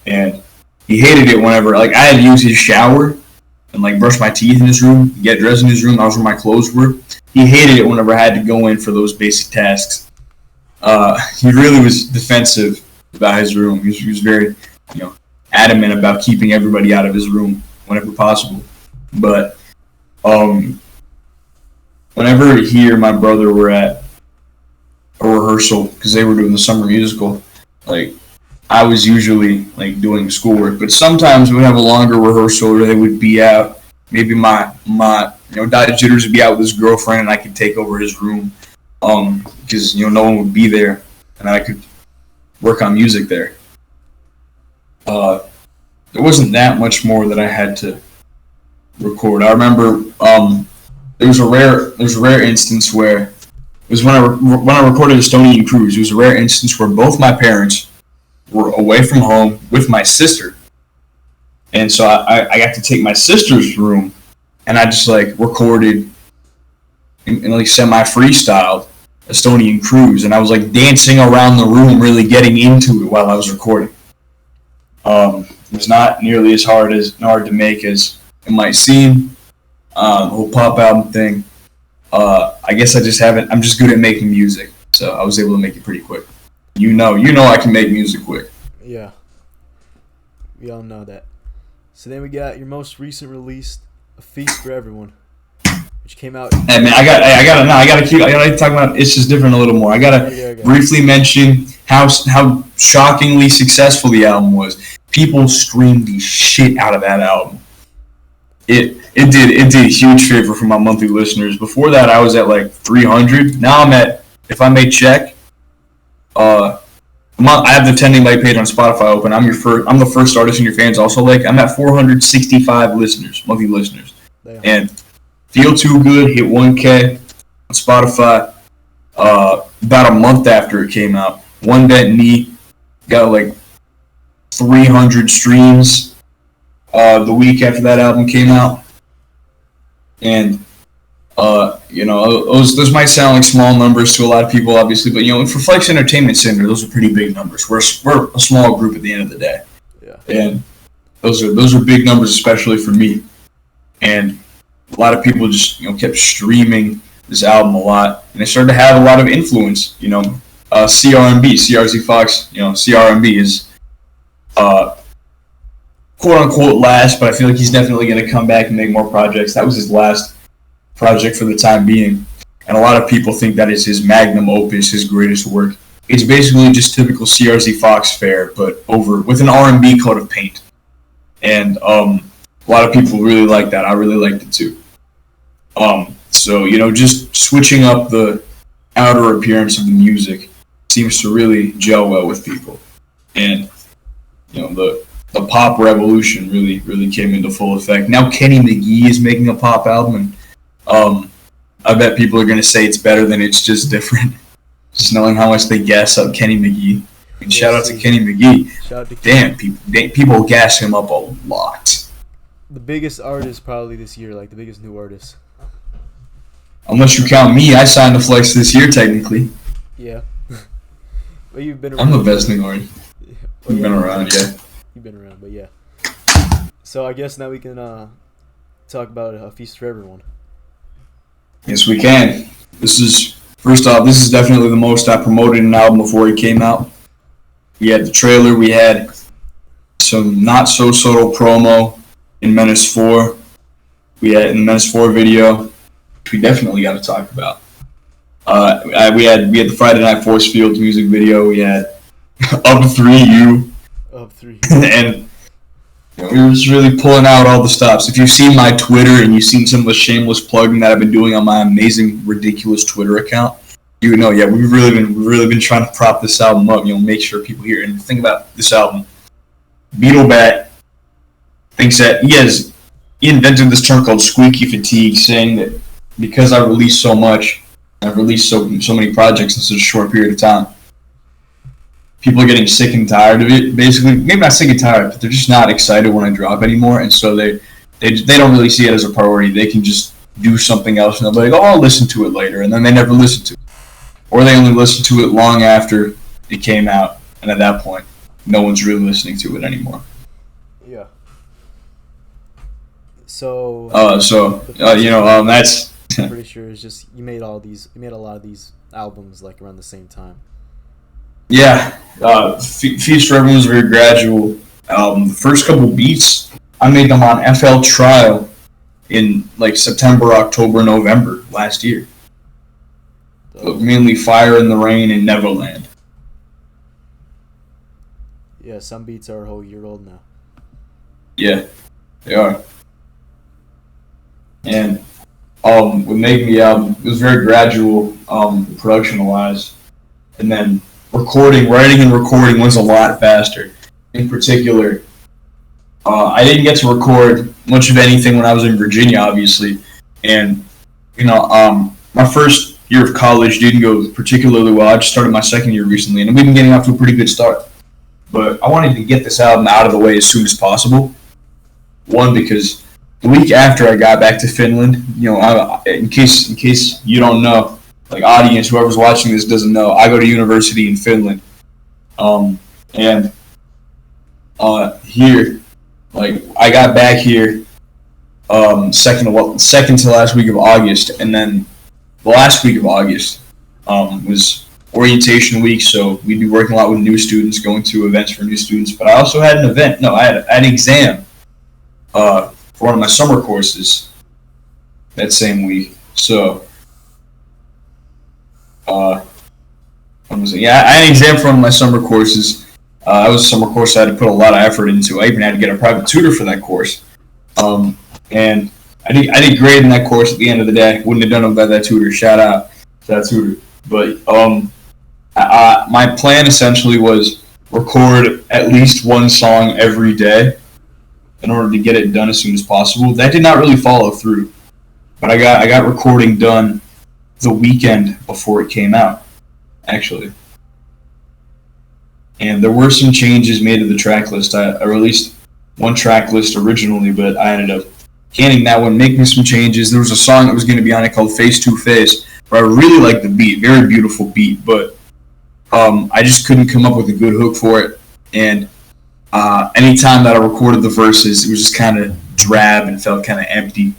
and he hated it whenever I had to use his shower and like brush my teeth in his room, get dressed in his room. That was where my clothes were. He hated it whenever I had to go in for those basic tasks. He really was defensive about his room. He was very, adamant about keeping everybody out of his room whenever possible. But whenever he or my brother were at a rehearsal, because they were doing the summer musical, I was usually doing schoolwork. But sometimes we would have a longer rehearsal, or they would be out. Maybe my Dr. Jitters would be out with his girlfriend, and I could take over his room. Because no one would be there, and I could work on music there. There wasn't that much more that I had to record. I remember there was a rare instance where it was when I recorded Estonian Cruise. It was a rare instance where both my parents were away from home with my sister, and so I got to take my sister's room, and I just recorded and semi-freestyled Estonian Cruise, and I was dancing around the room, really getting into it while I was recording. It was not nearly as hard to make as it might seem. The whole pop album thing. I guess I'm just good at making music, so I was able to make it pretty quick. You know I can make music quick. Yeah, we all know that. So then we got your most recent release, A Feast for Everyone, which came out. Hey man, I gotta talk about It's Just Different a little more. I gotta briefly mention how shockingly successful the album was. People streamed the shit out of that album. It did a huge favor for my monthly listeners. Before that, I was at 300. Now I'm at, if I may check, I have the 10 like page on Spotify open. I'm the first artist in your fans also I'm at 465 listeners, monthly listeners. Damn. And Feel Too Good hit 1K on Spotify about a month after it came out. One Bent Knee got 300 streams the week after that album came out. And those might sound like small numbers to a lot of people, obviously, but for Flex Entertainment Center, those are pretty big numbers. We're a small group at the end of the day, yeah. And those are big numbers, especially for me. And a lot of people just kept streaming this album a lot, and it started to have a lot of influence. CRZ Fox, CRMB is quote unquote last, but I feel like he's definitely going to come back and make more projects. That was his last project for the time being, and a lot of people think that is his magnum opus, his greatest work. It's basically just typical CRZ Fox fare, but over with an R&B coat of paint. And a lot of people really like that. I really liked it too. So just switching up the outer appearance of the music seems to really gel well with people, and the pop revolution really came into full effect. Now Kenny McGee is making a pop album, and I bet people are going to say it's better than It's Just Different. Just knowing how much they gas up Kenny McGee. And shout out to Kenny McGee. Damn, people gas him up a lot. The biggest artist probably this year, the biggest new artist. Unless you count me, I signed to Flex this year technically. Yeah. Well, you've been I'm around. the best thing already. You've been around, yeah. You've been around, but yeah. So I guess now we can talk about A Feast for Everyone. Yes, we can. First off, this is definitely the most I promoted an album before it came out. We had the trailer, we had some not so subtle promo in Menace 4. We had in the Menace 4 video, which we definitely got to talk about. We had the Friday Night Force Fields music video. We had Up 3U. Up 3. And we were just really pulling out all the stops. If you've seen my Twitter and you've seen some of the shameless plugging that I've been doing on my amazing, ridiculous Twitter account, you would know, yeah, we've really been trying to prop this album up, make sure people hear it. And think about this album. Beetlebat thinks that he invented this term called squeaky fatigue, saying that because I released so much, I've released so many projects in such a short period of time, people are getting sick and tired of it, basically. Maybe not sick and tired, but they're just not excited when I drop anymore, and so they don't really see it as a priority. They can just do something else, and they'll be like, oh, I'll listen to it later, and then they never listen to it. Or they only listen to it long after it came out, and at that point, no one's really listening to it anymore. Yeah. So. That's. I'm pretty sure it's just you made a lot of these albums like around the same time. Yeah, Feast for Everyone was a very gradual album. The first couple beats, I made them on FL Trial in like September, October, November last year. So mainly Fire in the Rain and Neverland. Yeah, some beats are a whole year old now. Yeah, they are. And with making the album, it was very gradual production-wise. And then writing and recording was a lot faster. In particular, I didn't get to record much of anything when I was in Virginia, obviously. And, my first year of college didn't go particularly well. I just started my second year recently, and we've been getting off to a pretty good start. But I wanted to get this album out of the way as soon as possible. One, because the week after I got back to Finland, in case you don't know, like audience, whoever's watching this doesn't know, I go to university in Finland. Here, like I got back here second to last week of August, and then the last week of August was orientation week, so we'd be working a lot with new students, going to events for new students. But I also had I had an exam for one of my summer courses that same week. So, I had an exam for one of my summer courses. That was a summer course I had to put a lot of effort into. I even had to get a private tutor for that course. And I did great in that course at the end of the day. Wouldn't have done it without that tutor. Shout out to that tutor. But my plan essentially was record at least one song every day in order to get it done as soon as possible. That did not really follow through. But I got recording done the weekend before it came out, actually. And there were some changes made to the track list. I released one track list originally, but I ended up canning that one, making some changes. There was a song that was going to be on it called Face to Face, where I really liked the beat, very beautiful beat, but I just couldn't come up with a good hook for it. And anytime that I recorded the verses, it was just kind of drab and felt kind of empty.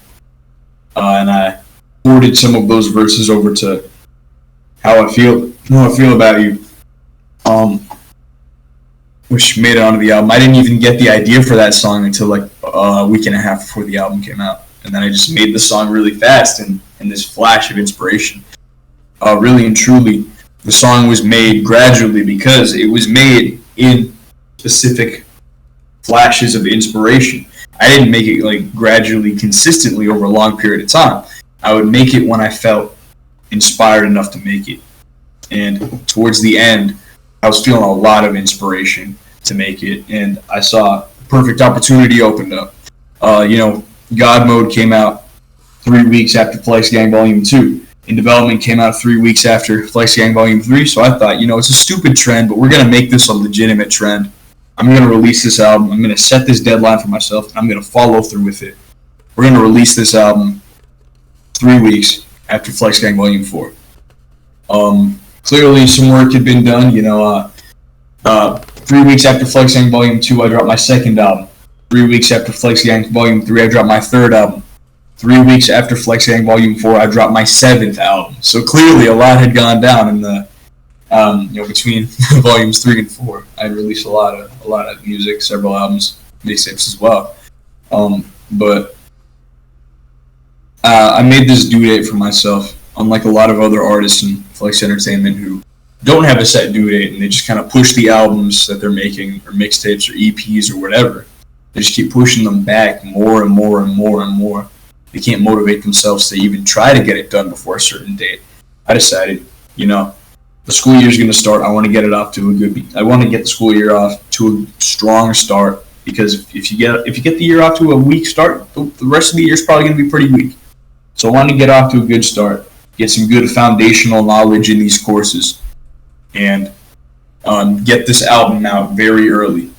And I forwarded some of those verses over to How I Feel About You, which made it onto the album. I didn't even get the idea for that song until like a week and a half before the album came out. And then I just made the song really fast and this flash of inspiration. Really and truly, the song was made gradually because it was made in specific flashes of inspiration. I didn't make it like gradually, consistently over a long period of time. I would make it when I felt inspired enough to make it. And towards the end, I was feeling a lot of inspiration to make it, and I saw a perfect opportunity opened up. God Mode came out 3 weeks after Flex Gang Volume 2. In Development came out 3 weeks after Flex Gang Volume 3, so I thought, it's a stupid trend, but we're going to make this a legitimate trend. I'm going to release this album. I'm going to set this deadline for myself, and I'm going to follow through with it. We're going to release this album 3 weeks after Flex Gang Volume 4. Clearly some work had been done. 3 weeks after Flex Gang Volume 2, I dropped my second album. 3 weeks after Flex Gang Volume 3, I dropped my third album. 3 weeks after Flex Gang Volume 4, I dropped my seventh album. So clearly a lot had gone down in the between volumes 3 and 4. I released a lot of music, several albums, mixtapes as well. But I made this due date for myself, unlike a lot of other artists in Flex Entertainment who don't have a set due date and they just kind of push the albums that they're making, or mixtapes or EPs or whatever. They just keep pushing them back more and more and more and more. They can't motivate themselves to even try to get it done before a certain date. I decided, the school year is going to start. I want to get it off to a good beat. I want to get the school year off to a strong start, because if you get the year off to a weak start, the rest of the year is probably going to be pretty weak. So I want to get off to a good start, get some good foundational knowledge in these courses, and get this album out very early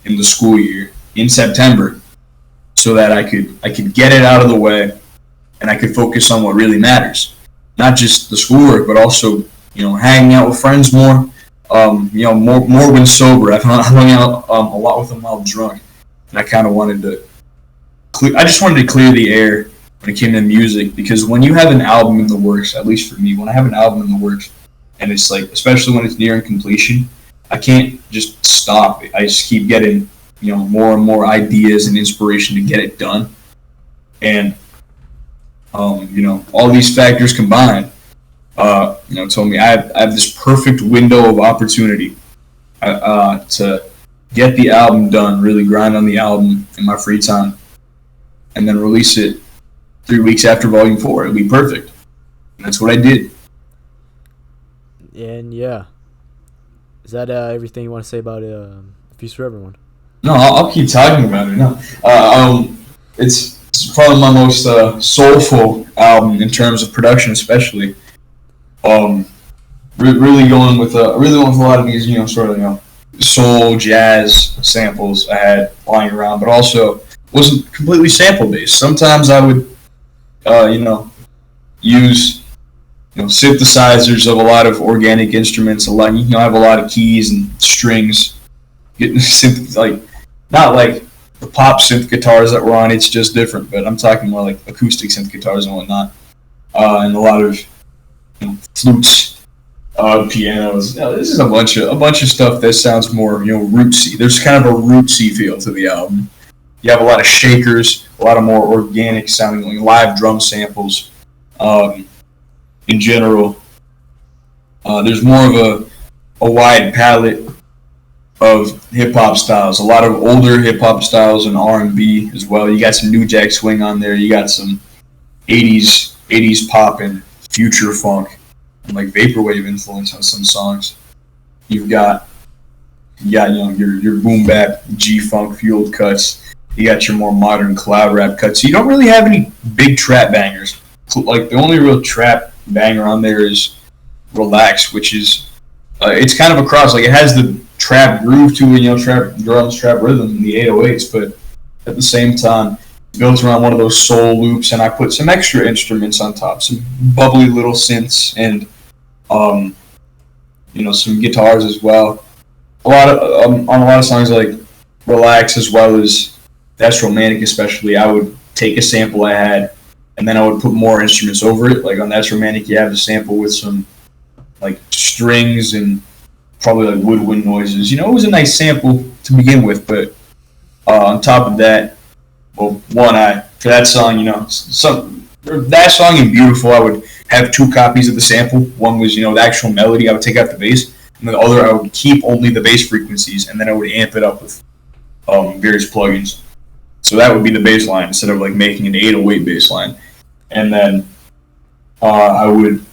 in the school year in September, so that I could get it out of the way, and I could focus on what really matters, not just the schoolwork, but also hanging out with friends more. More when sober. I've hung out a lot with them while drunk, and I kind of wanted to. I just wanted to clear the air when it came to music, because when you have an album in the works, at least for me, when I have an album in the works, and it's like, especially when it's nearing completion, I can't just stop. I just keep getting more and more ideas and inspiration to get it done, and all these factors combined, told me I have this perfect window of opportunity to get the album done, really grind on the album in my free time, and then release it 3 weeks after Volume 4. It'll be perfect, and that's what I did. And yeah, is that everything you want to say about Feast for Everyone? No, I'll keep talking about it. No, it's probably my most soulful album in terms of production, especially. Really going with a lot of these, soul jazz samples I had lying around, but also wasn't completely sample based. Sometimes I would, use synthesizers of a lot of organic instruments. I have a lot of keys and strings. Getting not like the pop synth guitars that were on It's Just Different, but I'm talking more like acoustic synth guitars and whatnot, and a lot of flutes, pianos. This is a bunch of stuff that sounds more rootsy. There's kind of a rootsy feel to the album. You have a lot of shakers, a lot of more organic sounding, live drum samples. In general, there's more of a wide palette of hip-hop styles, a lot of older hip-hop styles and R&B as well. You got some New Jack Swing on there. You got some 80s pop and future funk and vaporwave influence on some songs. You got your boom bap G-funk fueled cuts. You got your more modern cloud rap cuts. You don't really have any big trap bangers. The only real trap banger on there is Relax, which is it's kind of a cross. It has the trap groove to it, trap drums, trap rhythm, and the 808s, but at the same time, it's built around one of those soul loops, and I put some extra instruments on top, some bubbly little synths, and some guitars as well. On a lot of songs like Relax, as well as That's Romantic, especially, I would take a sample I had, and then I would put more instruments over it. On That's Romantic, you have a sample with some strings and probably woodwind noises. It was a nice sample to begin with, but on top of that, for that song, that song in Beautiful, I would have 2 copies of the sample. One was, the actual melody. I would take out the bass, and the other I would keep only the bass frequencies, and then I would amp it up with various plugins. So that would be the bass line instead of making an 808 bass line. And then I would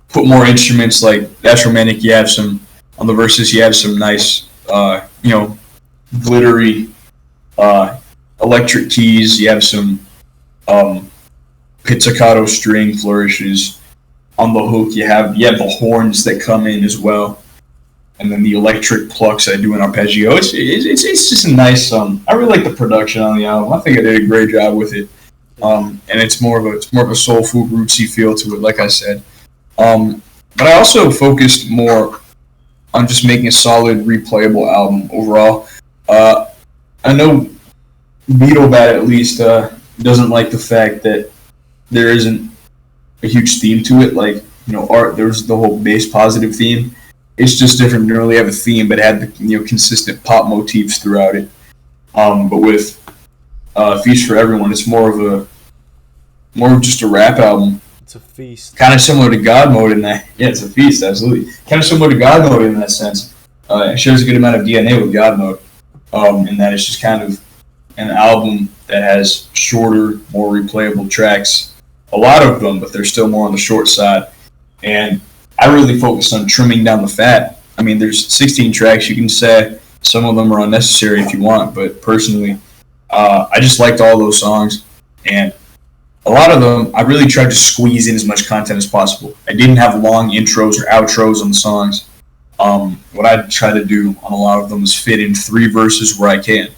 put more instruments. That's Romantic. You have some on the verses. You have some nice, glittery electric keys. You have some pizzicato string flourishes. On the hook, you have the horns that come in as well, and then the electric plucks I do in arpeggio. It's just a nice. I really like the production on the album. I think I did a great job with it. Yeah. And it's more of a soulful, rootsy feel to it, like I said. But I also focused more on just making a solid, replayable album overall. Uh, I know Beetlebat at least doesn't like the fact that there isn't a huge theme to it. Like, art. There's the whole bass positive theme. It's just different. Didn't really have a theme, but it had the consistent pop motifs throughout it. But with Feast for Everyone, it's more of just a rap album. It's a feast. Kind of similar to God Mode in that. Yeah, it's a feast, absolutely. Kind of similar to God Mode in that sense. It shares a good amount of DNA with God Mode, in that it's just kind of an album that has shorter, more replayable tracks. A lot of them, but they're still more on the short side. And I really focused on trimming down the fat. I mean, there's 16 tracks. You can say some of them are unnecessary if you want, but personally, I just liked all those songs. And a lot of them, I really tried to squeeze in as much content as possible. I didn't have long intros or outros on the songs. What I try to do on a lot of them is fit in 3 verses where I can.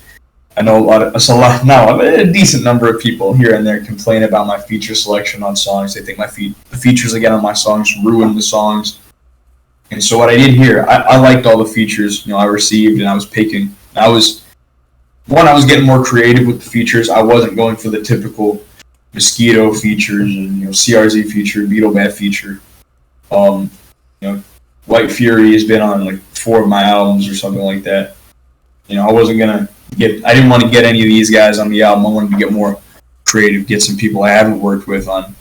I know a decent number of people here and there complain about my feature selection on songs. They think the features I get on my songs ruin the songs. And so what I did here, I liked all the features I received, and I was picking. I was getting more creative with the features. I wasn't going for the typical Mosquito features and CRZ feature, Beetlebat feature. White Fury has been on like 4 of my albums or something like that. I wasn't gonna I didn't want to get any of these guys on the album. I wanted to get more creative, get some people I haven't worked with on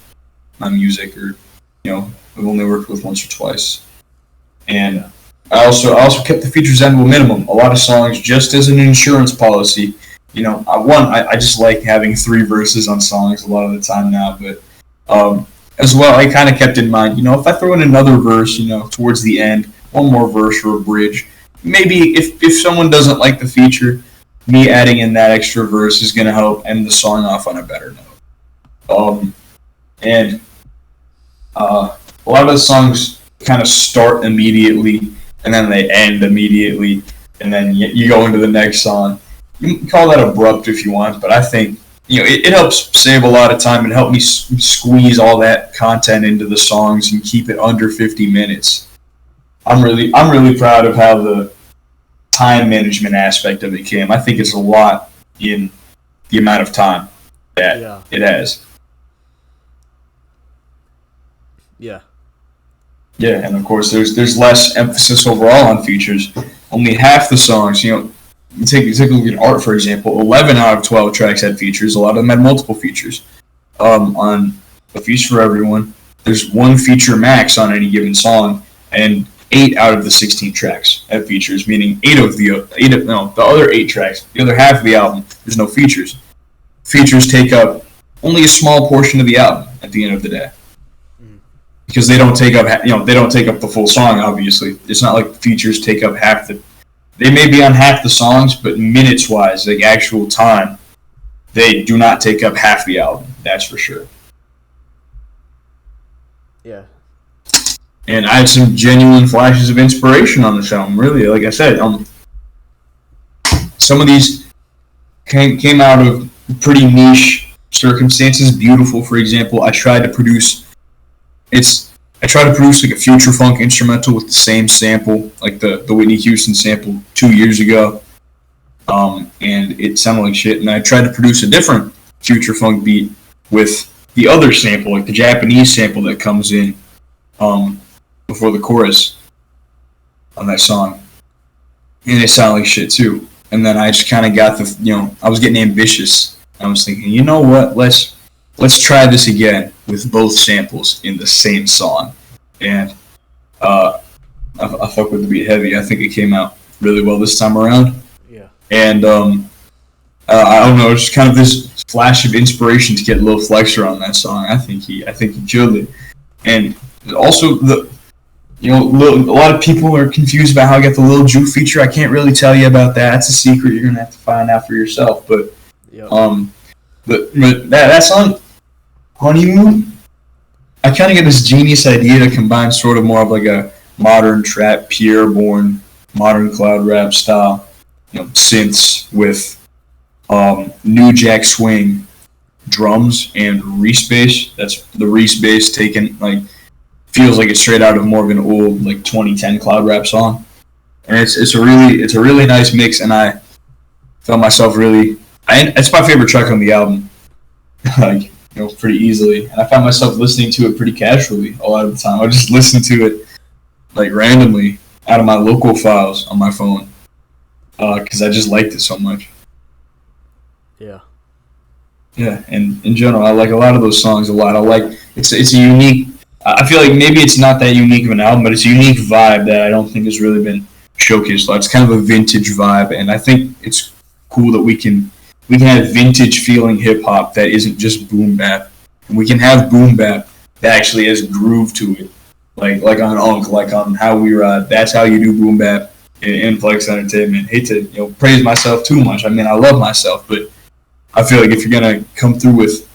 my music, or I've only worked with once or twice. And I also kept the features down to a minimum. A lot of songs just as an insurance policy. I just like having 3 verses on songs a lot of the time now, but as well, I kind of kept in mind, if I throw in another verse, towards the end, one more verse or a bridge, maybe if someone doesn't like the feature, me adding in that extra verse is going to help end the song off on a better note. And a lot of the songs kind of start immediately, and then they end immediately, and then you go into the next song. You can call that abrupt if you want, but I think it helps save a lot of time and help me squeeze all that content into the songs and keep it under 50 minutes. I'm really proud of how the time management aspect of it came. I think it's a lot in the amount of time that it has. Yeah. Yeah, and of course there's less emphasis overall on features. Only half the songs, take a look at Art, for example. 11 out of 12 tracks had features. A lot of them had multiple features. On A Feast for Everyone, there's 1 feature max on any given song, and 8 out of the 16 tracks have features, meaning the other 8 tracks, the other half of the album, there's no features. Features take up only a small portion of the album at the end of the day, because they don't take up the full song. Obviously, it's not like features take up half the. They may be on half the songs, but minutes wise, like actual time, they do not take up half the album. That's for sure. Yeah. And I had some genuine flashes of inspiration on this album. Really, like I said, some of these came out of pretty niche circumstances. Beautiful, for example, I tried to produce like a future funk instrumental with the same sample, like the Whitney Houston sample 2 years ago, and it sounded like shit. And I tried to produce a different future funk beat with the other sample, like the Japanese sample that comes in before the chorus on that song, and it sounded like shit too. And then I just kind of got I was getting ambitious. I was thinking, you know what, let's try this again with both samples in the same song. And I fuck with the beat heavy. I think it came out really well this time around. Yeah. And I don't know, just kind of this flash of inspiration to get Lil Flexer on that song. I think he killed it. And also a lot of people are confused about how I got the Lil Juke feature. I can't really tell you about that. It's a secret. You're gonna have to find out for yourself. But that song, Honeymoon, I kind of get this genius idea to combine sort of more of like a modern trap, Pierre-born, modern cloud rap style, synths with new jack swing, drums and Reese bass. That's the Reese bass taken like feels like it's straight out of more of an old like 2010 cloud rap song, and it's a really nice mix. And I found myself it's my favorite track on the album, like pretty easily. And I found myself listening to it pretty casually a lot of the time. I just listen to it like randomly out of my local files on my phone because I just liked it so much. Yeah. Yeah, and in general, I like a lot of those songs a lot. I like it's a unique. I feel like maybe it's not that unique of an album, but it's a unique vibe that I don't think has really been showcased. It's kind of a vintage vibe, and I think it's cool that we can have vintage feeling hip hop that isn't just boom bap, and we can have boom bap that actually has groove to it, like on Unk, like on How We Ride. That's how you do boom bap in Flex Entertainment. Hate to praise myself too much. I mean, I love myself, but I feel like if you're gonna come through with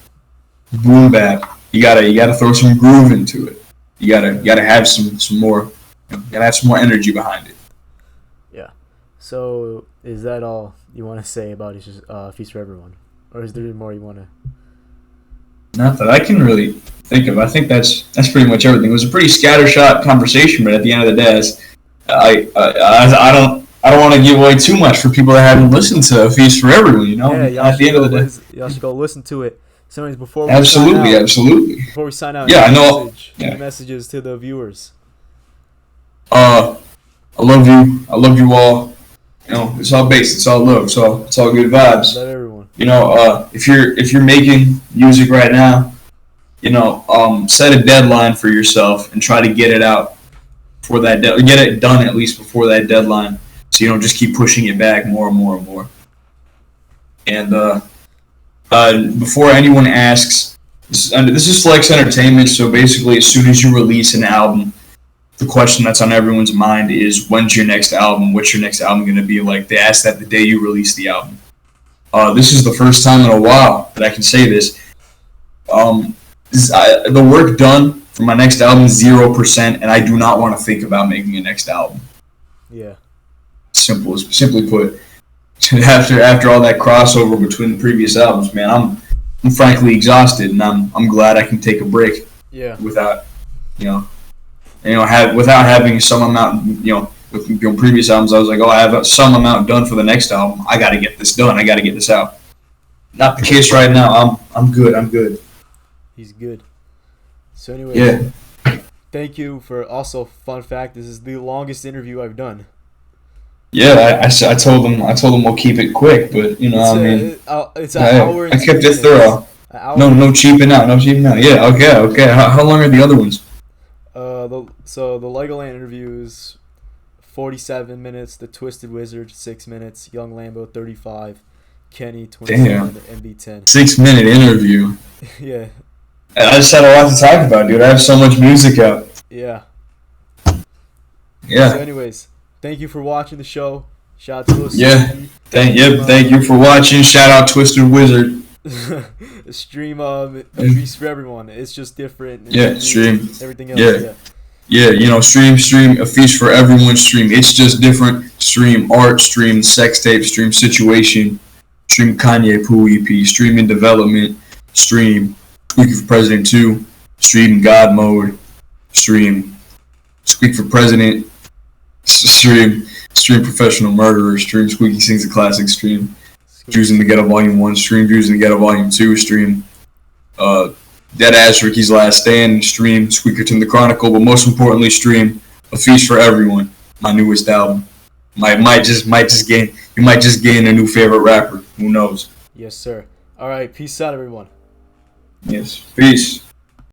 boom bap, you gotta throw some groove into it. You gotta have some more, gotta have some more energy behind it. Yeah. So is that all you want to say about Feast for Everyone, or is there more you want to? Not that I can really think of. I think that's pretty much everything. It was a pretty scattershot conversation, but at the end of the day, I don't want to give away too much for people that haven't listened to Feast for Everyone. Yeah, at the end of the day, y'all should go listen to it. So anyways, before we absolutely. Before we sign out, yeah, I know. Messages to the viewers. I love you. I love you all. It's all based. It's all love. It's all good vibes. Love everyone. If you're making music right now, set a deadline for yourself and try to get it out for that. Get it done at least before that deadline, so you don't just keep pushing it back more and more and more. And before anyone asks, this is Flex Entertainment. So basically, as soon as you release an album, the question that's on everyone's mind is, when's your next album? What's your next album going to be like? They ask that the day you release the album. This is the first time in a while that I can say this. The work done for my next album is 0%, and I do not want to think about making a next album. Yeah. Simply put, after all that crossover between the previous albums, man, I'm frankly exhausted, and I'm glad I can take a break. Yeah. Without without having some amount, with previous albums, I was like, I have some amount done for the next album. I got to get this done. I got to get this out. Not the case right now. I'm good. He's good. So anyway, yeah. Thank you for also fun fact. This is the longest interview I've done. Yeah, I told them we'll keep it quick, but it's an hour. I kept it thorough. No cheaping out. Yeah, okay. How long are the other ones? So the Legoland interviews, 47 minutes. The Twisted Wizard, 6 minutes. Young Lambo, 35. Kenny, 27. MB, 10. 6-minute interview. Yeah. I just had a lot to talk about, dude. I have so much music out. Yeah. Yeah. So anyways, thank you for watching the show. Shout out to Lil Squeaky. Yeah. Thank you for watching. Shout out Twisted Wizard. Stream Feast for Everyone. It's just different. Yeah, stream. Everything else. Yeah, stream A Feast for Everyone. Stream It's Just Different. Stream Art. Stream Sex Tape. Stream Situation. Stream Kanye Pooh EP. Stream In Development. Stream Squeaky for President 2. Stream God Mode. Stream Squeak for President. Stream Professional Murderer. Stream Squeaky Sings a Classic. Stream Jews in the Ghetto Volume 1. Stream Jews in the Ghetto Volume 2. Stream Dead Ass Ricky's Last Stand. Stream Squeakerton the Chronicle. But most importantly, stream A Feast for Everyone, my newest album. You might just gain a new favorite rapper. Who knows? Yes, sir. All right. Peace out, everyone. Yes. Peace.